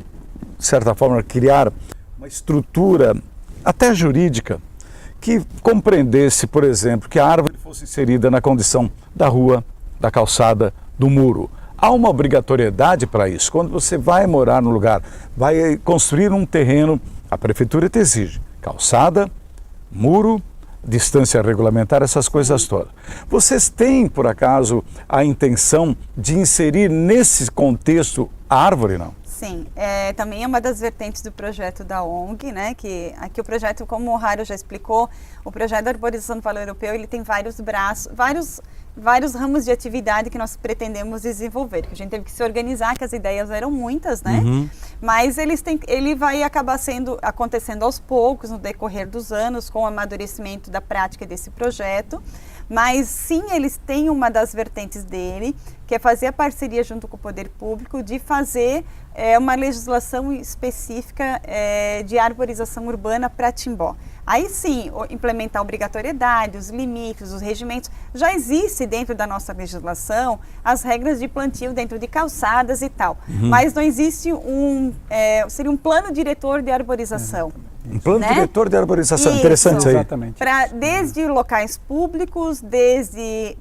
de certa forma, criar uma estrutura até jurídica que compreendesse, por exemplo, que a árvore fosse inserida na condição da rua, da calçada, do muro? Há uma obrigatoriedade para isso. Quando você vai morar no lugar, vai construir um terreno, a prefeitura te exige calçada, muro, distância regulamentar, essas coisas todas. Vocês têm, por acaso, a intenção de inserir nesse contexto a árvore, não? Sim, também é uma das vertentes do projeto da ONG, né, que aqui o projeto, como o Haro já explicou, o projeto da arborização do Vale Europeu, ele tem vários braços, vários ramos de atividade que nós pretendemos desenvolver, que a gente teve que se organizar, que as ideias eram muitas, né, mas ele vai acabar acontecendo aos poucos, no decorrer dos anos, com o amadurecimento da prática desse projeto. Mas sim, eles têm uma das vertentes dele, que é fazer a parceria junto com o poder público de fazer uma legislação específica de arborização urbana para Timbó. Aí sim, implementar a obrigatoriedade, os limites, os regimentos. Já existe dentro da nossa legislação as regras de plantio dentro de calçadas e tal, mas não existe seria um plano diretor de arborização. Um plano diretor de arborização, isso, interessante isso aí. Exatamente. Desde locais públicos, desde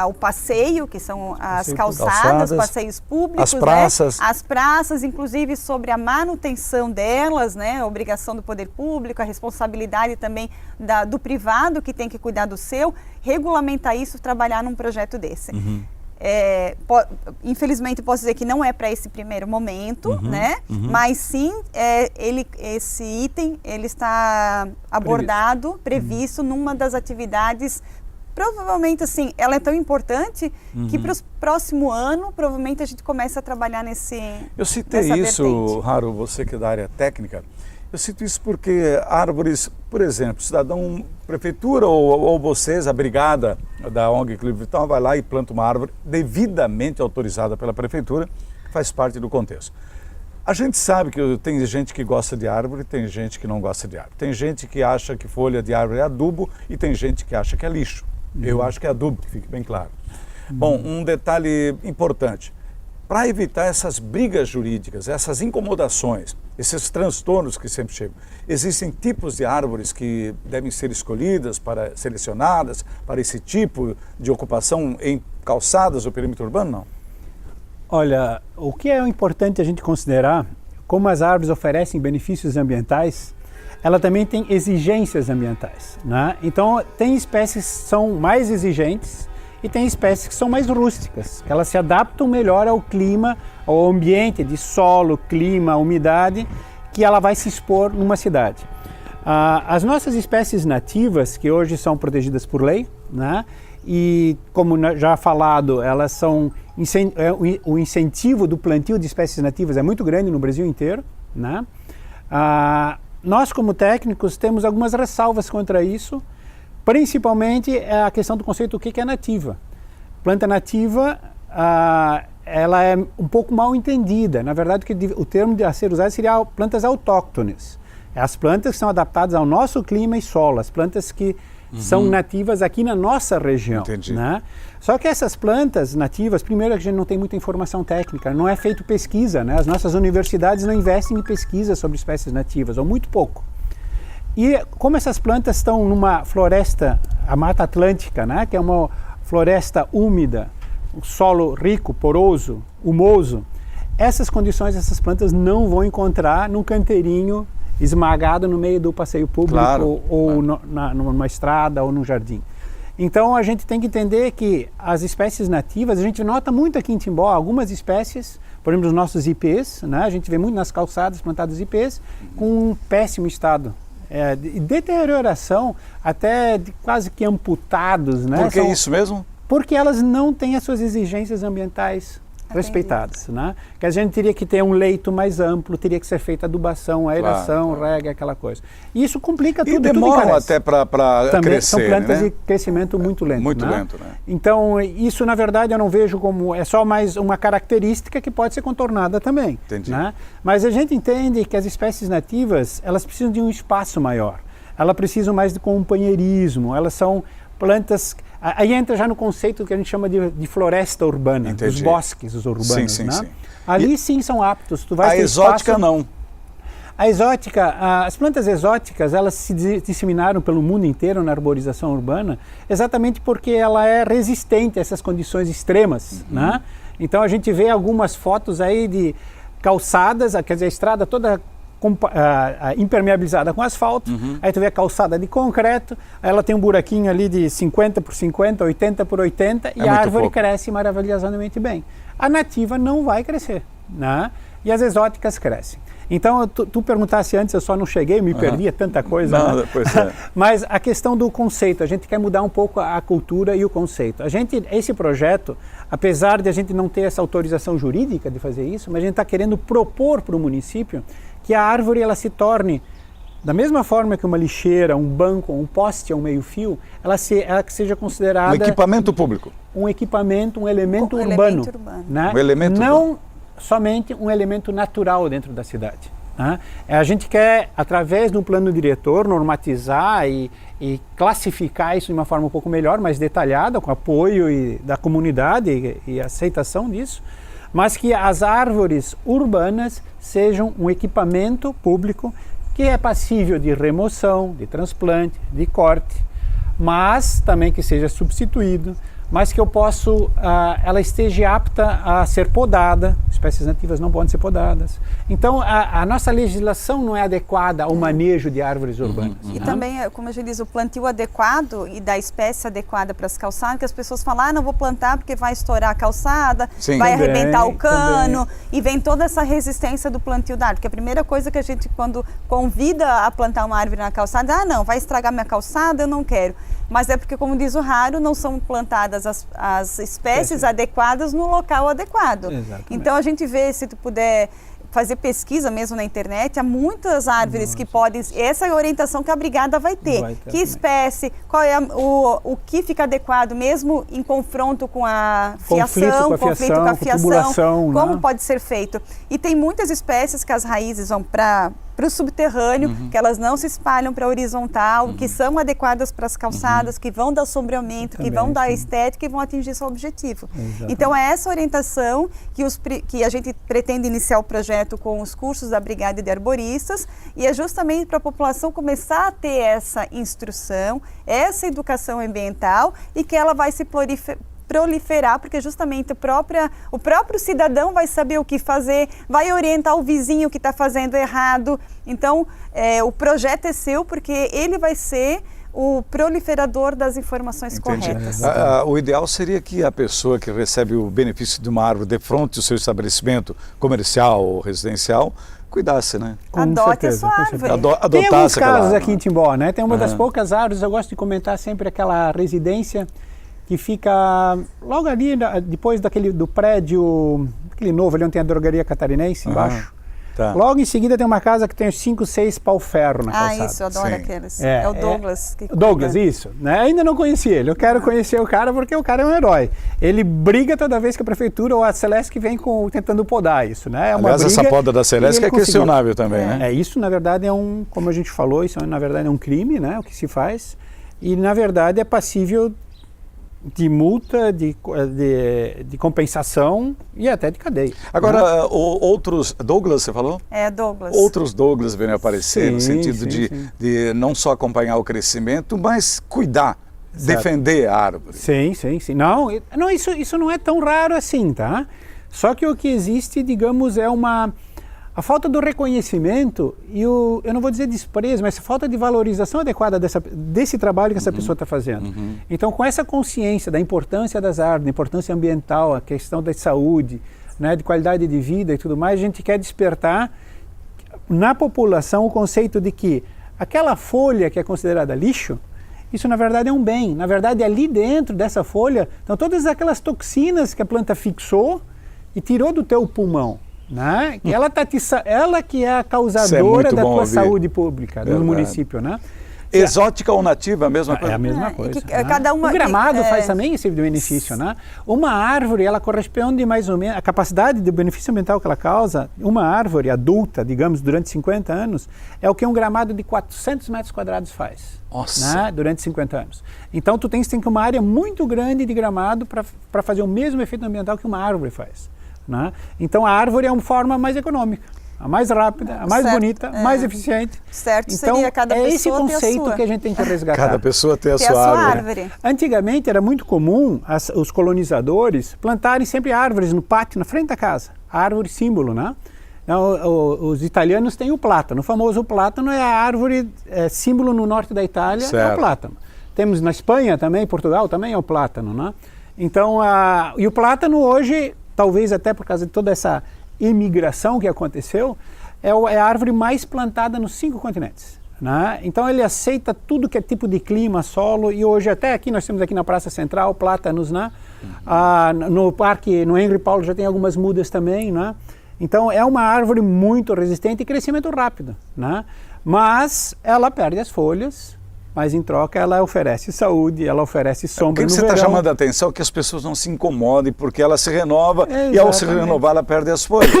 o passeio, que são as calçadas, passeios públicos, as praças. Né? As praças, inclusive sobre a manutenção delas, né? A obrigação do poder público, a responsabilidade também do privado que tem que cuidar do seu, regulamentar isso, trabalhar num projeto desse. Infelizmente posso dizer que não é para esse primeiro momento, né? Mas sim, esse item ele está abordado, previsto numa das atividades. Provavelmente, assim, ela é tão importante que para o próximo ano, provavelmente a gente começa a trabalhar Eu citei isso, Haro, você que é da área técnica, eu cito isso porque árvores, por exemplo, cidadão, prefeitura ou vocês, a brigada da ONG Clube Vital, vai lá e planta uma árvore devidamente autorizada pela prefeitura, que faz parte do contexto. A gente sabe que tem gente que gosta de árvore, tem gente que não gosta de árvore. Tem gente que acha que folha de árvore é adubo e tem gente que acha que é lixo. Eu acho que é adubo, que fique bem claro. Bom, um detalhe importante. Para evitar essas brigas jurídicas, essas incomodações, esses transtornos que sempre chegam, existem tipos de árvores que devem ser escolhidas, selecionadas para esse tipo de ocupação em calçadas ou perímetro urbano, não? Olha, o que é importante a gente considerar, como as árvores oferecem benefícios ambientais, ela também tem exigências ambientais, né? Então, tem espécies que são mais exigentes e tem espécies que são mais rústicas. Elas se adaptam melhor ao clima, ao ambiente de solo, clima, umidade, que ela vai se expor numa cidade. As nossas espécies nativas, que hoje são protegidas por lei, né? E como já falado, elas são o incentivo do plantio de espécies nativas é muito grande no Brasil inteiro, né? Nós, como técnicos, temos algumas ressalvas contra isso, principalmente a questão do conceito do que é nativa. Planta nativa, ela é um pouco mal entendida. Na verdade, o termo a ser usado seria plantas autóctones. As plantas que são adaptadas ao nosso clima e solo, as plantas que são nativas aqui na nossa região. Entendi. Né? Só que essas plantas nativas, primeiro a gente não tem muita informação técnica, não é feito pesquisa, né? As nossas universidades não investem em pesquisa sobre espécies nativas, ou muito pouco. E como essas plantas estão numa floresta, a Mata Atlântica, né? Que é uma floresta úmida, um solo rico, poroso, humoso, essas condições essas plantas não vão encontrar num canteirinho esmagado no meio do passeio público, claro, ou numa estrada ou num jardim. Então a gente tem que entender que as espécies nativas, a gente nota muito aqui em Timbó, algumas espécies, por exemplo, os nossos ipês, né? A gente vê muito nas calçadas plantados ipês com um péssimo estado. De deterioração, até de quase que amputados. Né? Por que isso mesmo? Porque elas não têm as suas exigências ambientais respeitadas, né? Que a gente teria que ter um leito mais amplo, teria que ser feita adubação, aeração, rega, aquela coisa. E isso complica tudo. E demoram até para crescer, são plantas né? de crescimento muito lento. Muito né? lento, né? Então, isso na verdade eu não vejo como, é só mais uma característica que pode ser contornada também. Entendi. Né? Mas a gente entende que as espécies nativas, elas precisam de um espaço maior. Elas precisam mais de companheirismo, elas são plantas... Aí entra já no conceito que a gente chama de floresta urbana, Entendi. dos bosques urbanos. Sim, né? sim. Ali sim são aptos. Tu vais A ter exótica espaço... não. A exótica, as plantas exóticas, elas se disseminaram pelo mundo inteiro na arborização urbana, exatamente porque ela é resistente a essas condições extremas. Né? Então a gente vê algumas fotos aí de calçadas, quer dizer, a estrada toda impermeabilizada com asfalto, aí tu vê a calçada de concreto, aí ela tem um buraquinho ali de 50 por 50, 80 por 80 e a árvore cresce maravilhosamente bem. A nativa não vai crescer, né? E as exóticas crescem. Então, tu perguntasse antes, eu só não cheguei, me perdi, é tanta coisa. Não, né? pois é. Mas a questão do conceito, a gente quer mudar um pouco a cultura e o conceito. Esse projeto, apesar de a gente não ter essa autorização jurídica de fazer isso, mas a gente está querendo propor para o município que a árvore ela se torne, da mesma forma que uma lixeira, um banco, um poste ou um meio-fio, ela que seja considerada... Um equipamento público. Um equipamento, um elemento urbano. Né? Um elemento não urbano. Somente um elemento natural dentro da cidade. Né? A gente quer, através de um plano diretor, normatizar e classificar isso de uma forma um pouco melhor, mais detalhada, com apoio da comunidade e aceitação disso, mas que as árvores urbanas sejam um equipamento público que é passível de remoção, de transplante, de corte, mas também que seja substituído, mas que ela esteja apta a ser podada. Espécies nativas não podem ser podadas. Então, a nossa legislação não é adequada ao manejo de árvores urbanas. E também, como a gente diz, o plantio adequado e da espécie adequada para as calçadas, que as pessoas falam, não vou plantar porque vai estourar a calçada, vai arrebentar o cano, e vem toda essa resistência do plantio da árvore. Porque a primeira coisa que a gente, quando convida a plantar uma árvore na calçada, não, vai estragar minha calçada, eu não quero. Mas é porque, como diz o Raro, não são plantadas as espécies adequadas no local adequado. Exatamente. Então a gente vê, se tu puder fazer pesquisa mesmo na internet, há muitas árvores que podem... Essa é a orientação que a brigada vai ter. Que espécie, qual é o que fica adequado, mesmo em confronto com a fiação, conflito com a fiação, como né? pode ser feito. E tem muitas espécies que as raízes vão para o subterrâneo, que elas não se espalham para a horizontal, que são adequadas para as calçadas, que vão dar sombreamento, que vão dar estética e vão atingir seu objetivo. Exatamente. Então é essa orientação que a gente pretende iniciar o projeto com os cursos da Brigada de Arboristas, e é justamente para a população começar a ter essa instrução, essa educação ambiental, e que ela vai se proliferar, porque justamente o próprio cidadão vai saber o que fazer, vai orientar o vizinho que está fazendo errado. Então, o projeto é seu, porque ele vai ser o proliferador das informações corretas. O ideal seria que a pessoa que recebe o benefício de uma árvore de frente ao seu estabelecimento comercial ou residencial cuidasse, né? Com Adote certeza, a sua com árvore. certeza. Tem Adotasse alguns aquela casos árvore. aqui em Timbó, né? Tem uma das Aham. poucas árvores, eu gosto de comentar sempre aquela residência que fica logo ali, depois do prédio, aquele novo ali onde tem a drogaria catarinense embaixo. Tá. Logo em seguida tem uma casa que tem 5, 6 pau-ferro na calçada. Isso, eu adoro Sim. aqueles. É, É o Douglas. que Douglas, cuida. isso. Né? Ainda não conheci ele. Eu quero conhecer o cara porque o cara é um herói. Ele briga toda vez que a prefeitura ou a Celeste vem tentando podar isso, né? É uma Aliás, essa briga poda da Celeste e que é ele conseguiu. questionável também, né? Isso na verdade é como a gente falou, isso na verdade é um crime, né? O que se faz. E na verdade é passível de multa, de compensação e até de cadeia. Agora, outros... Douglas, você falou? É, Douglas. Outros Douglas vêm aparecer no Sim, sentido sim. de não só acompanhar o crescimento, mas cuidar, defender a árvore. Sim. Não, isso não é tão raro assim, tá? Só que o que existe, digamos, é a falta do reconhecimento e eu não vou dizer desprezo, mas a falta de valorização adequada desse trabalho que essa pessoa está fazendo. Então, com essa consciência da importância das árvores, da importância ambiental, a questão da saúde, né, de qualidade de vida e tudo mais, a gente quer despertar na população o conceito de que aquela folha que é considerada lixo, isso na verdade é um bem. Na verdade, ali dentro dessa folha estão todas aquelas toxinas que a planta fixou e tirou do teu pulmão. Né? Ela que é a causadora da tua saúde pública no município, né? Exótica ou nativa, a mesma coisa? É a mesma coisa. que cada uma o gramado que, faz também esse benefício, né? Uma árvore, ela corresponde mais ou menos, a capacidade de benefício ambiental que ela causa, uma árvore adulta, digamos, durante 50 anos, é o que um gramado de 400 metros quadrados faz. Nossa! Né? Durante 50 anos. Então, tu tem que uma área muito grande de gramado para fazer o mesmo efeito ambiental que uma árvore faz. Né? Então a árvore é uma forma mais econômica, a mais rápida, a mais bonita, mais eficiente. Certo então, seria cada pessoa esse conceito ter a sua. Que a gente tem que resgatar. Cada pessoa ter a Ter sua árvore. árvore. Antigamente era muito comum os colonizadores plantarem sempre árvores no pátio, na frente da casa. A árvore símbolo, né? Os italianos têm o plátano. O famoso plátano é a árvore símbolo no norte da Itália, certo. É o plátano. Temos na Espanha também, Portugal também é o plátano, né? Então, e o plátano hoje, talvez até por causa de toda essa imigração que aconteceu, é a árvore mais plantada nos 5 continentes. Né? Então ele aceita tudo que é tipo de clima, solo, e hoje até aqui nós temos aqui na Praça Central plátanos, né? No parque, no Henry Paulo já tem algumas mudas também, né? Então é uma árvore muito resistente e crescimento rápido, né? Mas ela perde as folhas, mas em troca ela oferece saúde, ela oferece sombra no verão. O que você está chamando a atenção é que as pessoas não se incomodem, porque ela se renova e ao se renovar ela perde as folhas.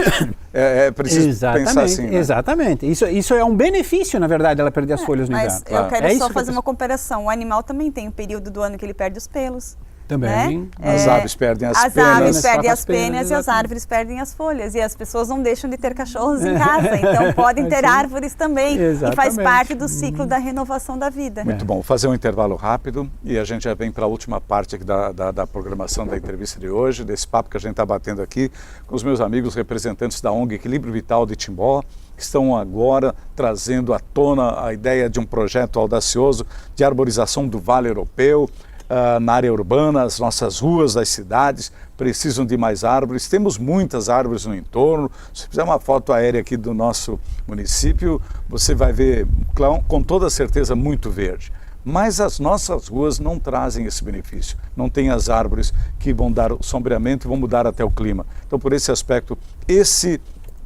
É preciso pensar assim, né? Exatamente. Isso é um benefício, na verdade, ela perder as folhas no Mas inverno. eu quero É só isso fazer uma comparação. O animal também tem um período do ano que ele perde os pelos. Também. Né? As aves perdem as As penas. aves perdem as penas, penas e as exatamente. árvores perdem as folhas. E as pessoas não deixam de ter cachorros em casa, então podem ter árvores também. Exatamente. E faz parte do ciclo da renovação da vida. Muito bom. Vou fazer um intervalo rápido e a gente já vem para a última parte aqui da programação da entrevista de hoje, desse papo que a gente está batendo aqui com os meus amigos representantes da ONG Equilíbrio Vital de Timbó, que estão agora trazendo à tona a ideia de um projeto audacioso de arborização do Vale Europeu. Na área urbana, as nossas ruas das cidades precisam de mais árvores. Temos muitas árvores no entorno. Se fizer uma foto aérea aqui do nosso município, você vai ver com toda certeza muito verde. Mas as nossas ruas não trazem esse benefício. Não tem as árvores que vão dar o sombreamento e vão mudar até o clima. Então, por esse aspecto, esse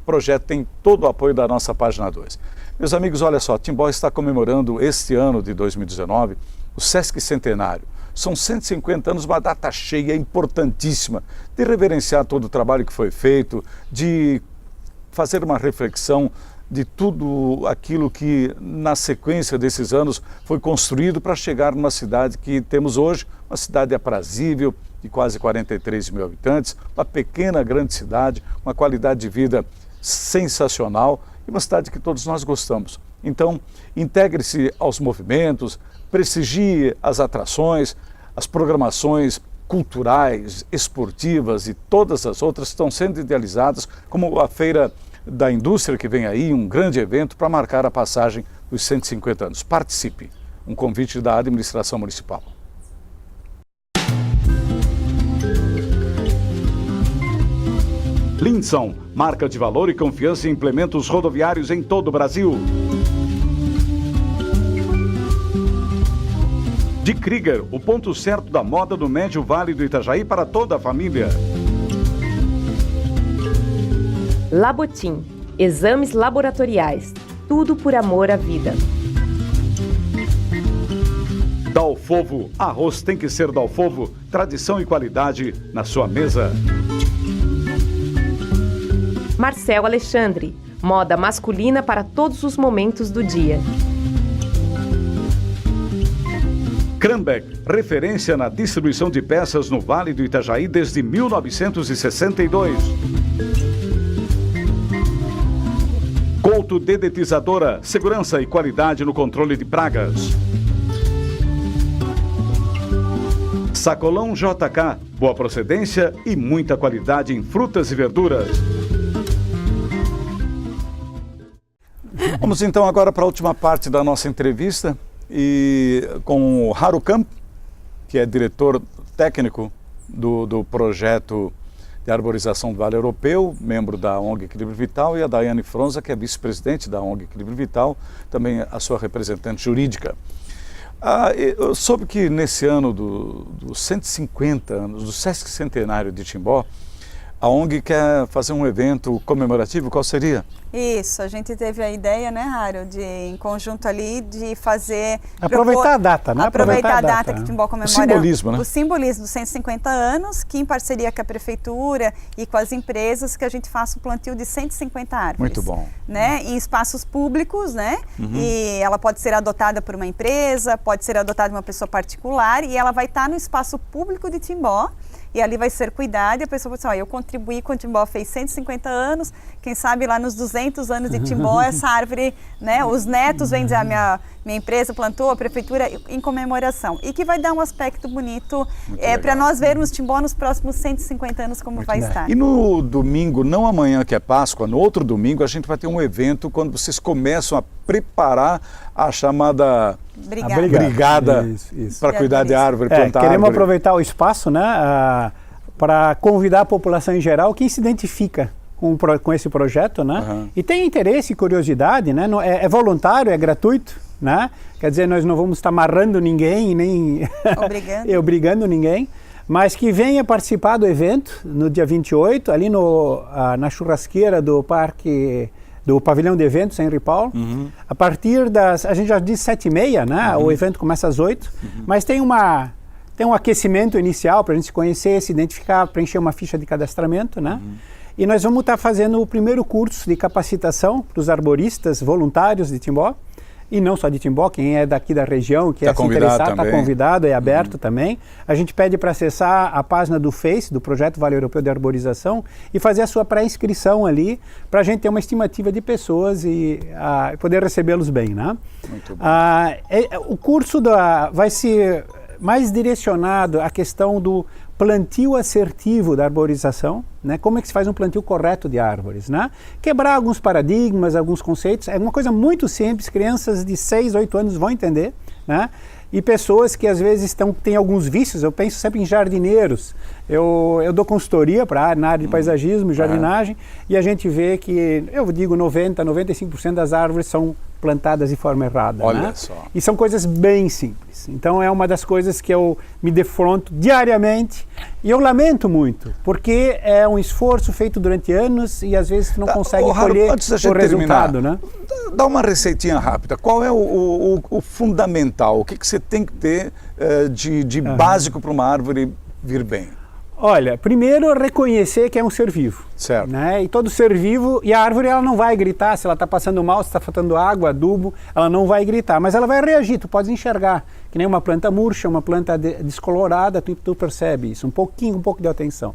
projeto tem todo o apoio da nossa página 2. Meus amigos, olha só, Timbó está comemorando este ano de 2019 o Sesc Centenário. São 150 anos, uma data cheia, importantíssima, de reverenciar todo o trabalho que foi feito, de fazer uma reflexão de tudo aquilo que, na sequência desses anos, foi construído para chegar numa cidade que temos hoje, uma cidade aprazível, de quase 43 mil habitantes, uma pequena, grande cidade, uma qualidade de vida sensacional e uma cidade que todos nós gostamos. Então, integre-se aos movimentos, prestigie as atrações, as programações culturais, esportivas e todas as outras estão sendo idealizadas, como a Feira da Indústria que vem aí, um grande evento para marcar a passagem dos 150 anos. Participe! Um convite da administração municipal. Lindson, marca de valor e confiança em implementos rodoviários em todo o Brasil. De Krieger, o ponto certo da moda do Médio Vale do Itajaí para toda a família. Labotim, exames laboratoriais, tudo por amor à vida. Dalfovo, arroz tem que ser Dalfovo, tradição e qualidade na sua mesa. Marcel Alexandre, moda masculina para todos os momentos do dia. Krambeck, referência na distribuição de peças no Vale do Itajaí desde 1962. Couto Dedetizadora, segurança e qualidade no controle de pragas. Sacolão JK, boa procedência e muita qualidade em frutas e verduras. Vamos então agora para a última parte da nossa entrevista e com o Harukamp, que é diretor técnico do projeto de arborização do Vale Europeu, membro da ONG Equilíbrio Vital, e a Daiane Fronza, que é vice-presidente da ONG Equilíbrio Vital, também a sua representante jurídica. Eu soube que nesse ano dos 150 anos do Sesc Centenário de Timbó, a ONG quer fazer um evento comemorativo. Qual seria? Isso, a gente teve a ideia, né, Harold, em conjunto ali, de fazer... Aproveitar a data, né? Aproveitar a data que Timbó comemora. O simbolismo, né? O simbolismo dos 150 anos, que em parceria com a Prefeitura e com as empresas, que a gente faça um plantio de 150 árvores. Muito bom. Né? Em espaços públicos, né? E ela pode ser adotada por uma empresa, pode ser adotada por uma pessoa particular, e ela vai estar no espaço público de Timbó. E ali vai ser cuidado e a pessoa vai dizer, eu contribuí com o Timbó, fez 150 anos, quem sabe lá nos 200 anos de Timbó, essa árvore, né, os netos vêm dizer, minha empresa plantou, a prefeitura, em comemoração. E que vai dar um aspecto bonito para nós vermos Timbó nos próximos 150 anos como vai estar. E no domingo, não amanhã que é Páscoa, no outro domingo a gente vai ter um evento quando vocês começam a preparar a chamada... Brigada para cuidar de árvore, plantar queremos árvore. Aproveitar o espaço, né, para convidar a população em geral que se identifica com esse projeto, né, e tem interesse e curiosidade, né, é voluntário, é gratuito, né, quer dizer, nós não vamos estar amarrando ninguém, nem obrigando ninguém, mas que venha participar do evento no dia 28, ali na churrasqueira do Parque... do pavilhão de eventos em Ripaul, a partir a gente já disse 7h30, né? O evento começa às 8, mas tem um aquecimento inicial para a gente se conhecer, se identificar, preencher uma ficha de cadastramento, né? E nós vamos estar fazendo o primeiro curso de capacitação para os arboristas voluntários de Timbó, e não só de Timbó, quem é daqui da região, que se interessar, está convidado, é aberto também. A gente pede para acessar a página do Face, do Projeto Vale Europeu de Arborização, e fazer a sua pré-inscrição ali, para a gente ter uma estimativa de pessoas e poder recebê-los bem, né? Muito bom. O curso vai ser mais direcionado à questão do plantio assertivo da arborização, né? Como é que se faz um plantio correto de árvores, né? Quebrar alguns paradigmas, alguns conceitos, é uma coisa muito simples, crianças de 6, 8 anos vão entender, né? E pessoas que às vezes têm alguns vícios, eu penso sempre em jardineiros, eu dou consultoria na área de paisagismo, jardinagem, e a gente vê que, eu digo 95% das árvores são plantadas de forma errada. Olha, né? Só. E são coisas bem simples. Então é uma das coisas que eu me defronto diariamente e eu lamento muito, porque é um esforço feito durante anos e às vezes não consegue colher o resultado, né? Dá uma receitinha rápida. Qual é o fundamental? O que você tem que ter de básico para uma árvore vir bem? Olha, primeiro reconhecer que é um ser vivo. Certo. Né? E todo ser vivo, e a árvore ela não vai gritar, se ela está passando mal, se está faltando água, adubo, ela não vai gritar, mas ela vai reagir, tu pode enxergar, que nem uma planta murcha, uma planta descolorada, tu percebe isso, um pouco de atenção.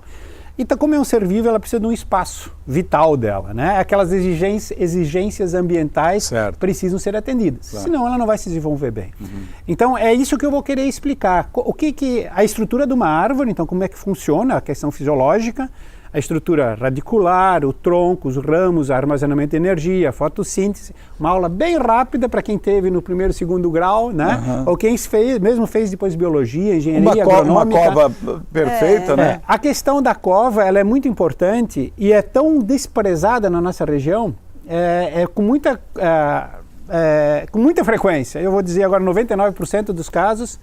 Então, como é um ser vivo, ela precisa de um espaço vital dela, né? Aquelas exigências ambientais precisam ser atendidas, senão ela não vai se desenvolver bem. Então, é isso que eu vou querer explicar. A estrutura de uma árvore, então, como é que funciona, a questão fisiológica. a estrutura radicular, o tronco, os ramos, armazenamento de energia, fotossíntese. Uma aula bem rápida para quem teve no primeiro, segundo grau, né? Ou quem fez depois biologia, engenharia agronômica. Uma cova perfeita, né? A questão da cova, ela é muito importante e é tão desprezada na nossa região, com muita frequência. Eu vou dizer agora 99% dos casos,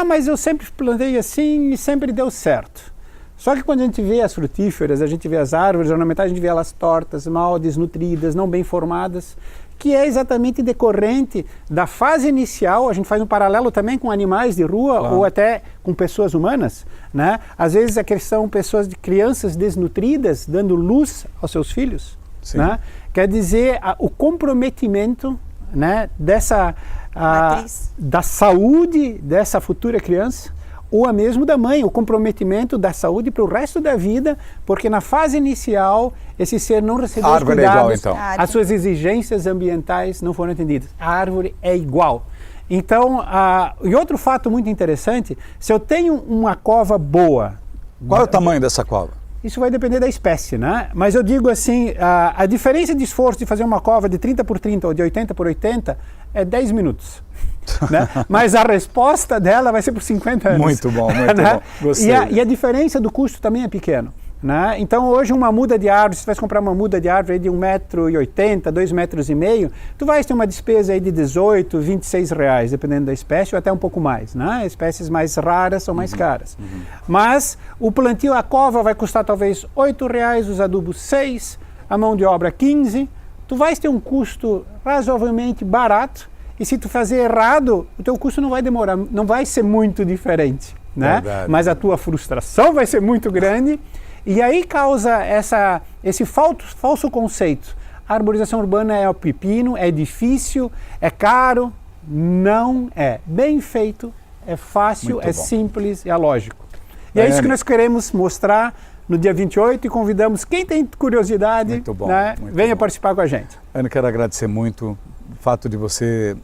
mas eu sempre plantei assim e sempre deu certo. Só que quando a gente vê as frutíferas, a gente vê as árvores ornamentais, a gente vê elas tortas, mal desnutridas, não bem formadas, que é exatamente decorrente da fase inicial. A gente faz um paralelo também com animais de rua, claro, ou até com pessoas humanas, né? Às vezes são crianças desnutridas, dando luz aos seus filhos, né? Quer dizer, o comprometimento, né, da saúde dessa futura criança, ou a mesmo da mãe, o comprometimento da saúde para o resto da vida, porque na fase inicial esse ser não recebeu os cuidados, igual, então. As suas exigências ambientais não foram atendidas. A árvore é igual. Então, e outro fato muito interessante, se eu tenho uma cova boa... Qual é o tamanho dessa cova? Isso vai depender da espécie, né? Mas eu digo assim, a diferença de esforço de fazer uma cova de 30 por 30 ou de 80 por 80 é 10 minutos. Né? Mas a resposta dela vai ser por 50 anos. Muito bom, muito né? bom. Gostei. E a diferença do custo também é pequeno. Né? Então hoje uma muda de árvore, se tu vai comprar uma muda de árvore aí de 1,80 m, 2,5 m, tu vai ter uma despesa aí de R$18, R$26, dependendo da espécie, ou até um pouco mais. Né? Espécies mais raras são mais caras. Mas o plantio, a cova vai custar talvez R$8, os adubos 6, a mão de obra 15. Tu vais ter um custo razoavelmente barato, e se tu fazer errado, o teu custo não vai demorar, não vai ser muito diferente. Né? Mas a tua frustração vai ser muito grande. E aí causa esse falso conceito. A arborização urbana é o pepino, é difícil, é caro. Não é. Bem feito, é fácil, é simples e é lógico. E é isso que nós queremos mostrar no dia 28 e convidamos quem tem curiosidade, venha participar com a gente. Ana, quero agradecer muito o fato de você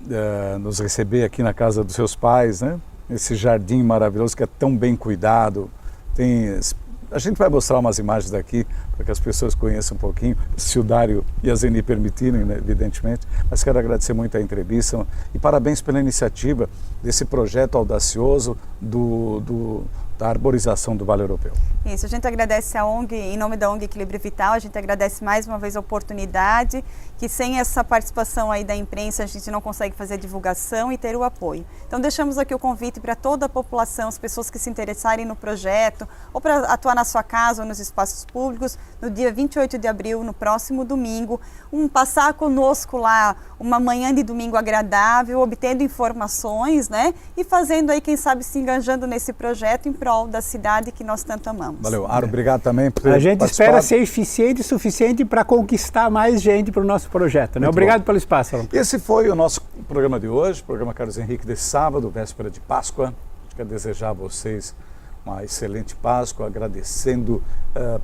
nos receber aqui na casa dos seus pais, né? Esse jardim maravilhoso que é tão bem cuidado. A gente vai mostrar umas imagens daqui para que as pessoas conheçam um pouquinho, se o Dário e a Zeni permitirem, né, evidentemente. Mas quero agradecer muito a entrevista e parabéns pela iniciativa desse projeto audacioso da arborização do Vale Europeu. Isso, a gente agradece a ONG, em nome da ONG Equilíbrio Vital, a gente agradece mais uma vez a oportunidade, que sem essa participação aí da imprensa a gente não consegue fazer a divulgação e ter o apoio. Então deixamos aqui o convite para toda a população, as pessoas que se interessarem no projeto, ou para atuar na sua casa ou nos espaços públicos, no dia 28 de abril, no próximo domingo, passar conosco lá uma manhã de domingo agradável, obtendo informações, né? E fazendo aí, quem sabe, se engajando nesse projeto em prol da cidade que nós tanto amamos. Valeu, Aro, obrigado também por ter A gente participado. espera ser eficiente e suficiente para conquistar mais gente para o nosso projeto. Né? Obrigado pelo espaço, Alan. Esse foi o nosso programa de hoje, programa Carlos Henrique desse sábado, véspera de Páscoa. Quero desejar a vocês uma excelente Páscoa, agradecendo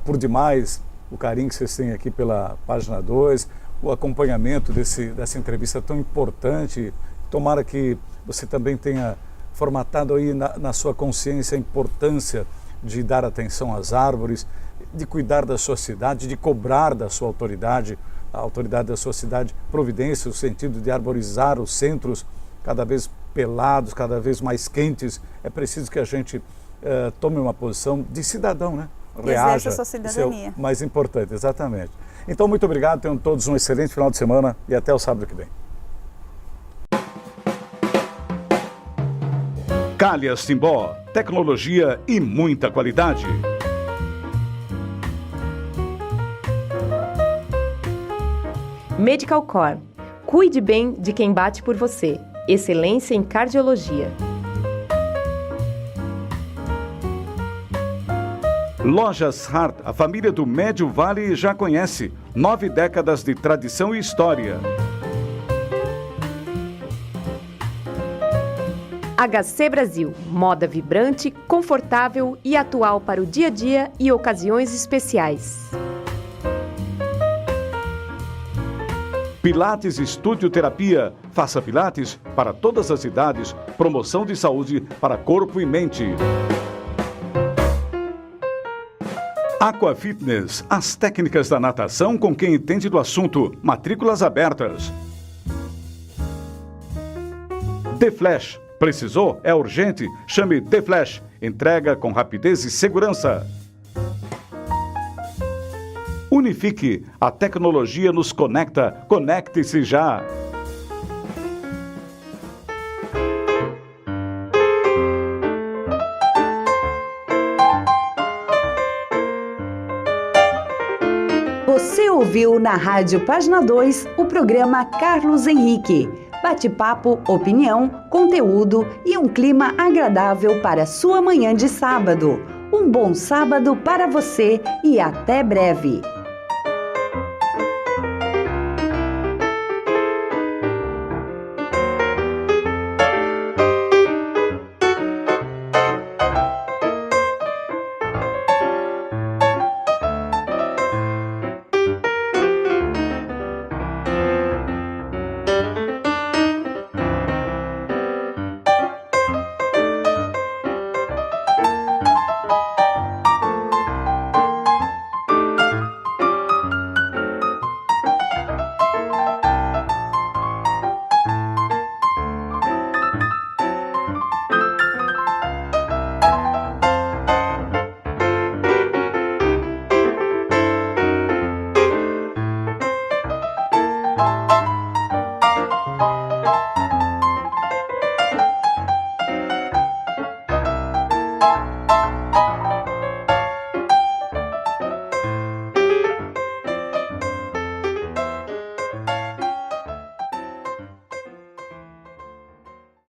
por demais o carinho que vocês têm aqui pela página 2, o acompanhamento dessa entrevista tão importante. Tomara que você também tenha formatado aí na sua consciência a importância de dar atenção às árvores, de cuidar da sua cidade, de cobrar da sua autoridade, a autoridade da sua cidade, providência no sentido de arborizar os centros cada vez pelados, cada vez mais quentes. É preciso que a gente tome uma posição de cidadão, né? Reaja. Exerça a sua cidadania. Isso é o mais importante, exatamente. Então, muito obrigado, tenham todos um excelente final de semana e até o sábado que vem. Calhas Timbó, tecnologia e muita qualidade. Medical Core. Cuide bem de quem bate por você. Excelência em cardiologia. Lojas Hart, a família do Médio Vale já conhece. 9 décadas de tradição e história. HC Brasil, moda vibrante, confortável e atual para o dia a dia e ocasiões especiais. Pilates Estúdio Terapia. Faça Pilates para todas as idades. Promoção de saúde para corpo e mente. Aqua Fitness, as técnicas da natação com quem entende do assunto. Matrículas abertas. The Flash. Precisou? É urgente? Chame The Flash. Entrega com rapidez e segurança. Unifique. A tecnologia nos conecta. Conecte-se já. Você ouviu na Rádio Página 2 o programa Carlos Henrique. Bate-papo, opinião, conteúdo e um clima agradável para sua manhã de sábado. Um bom sábado para você e até breve.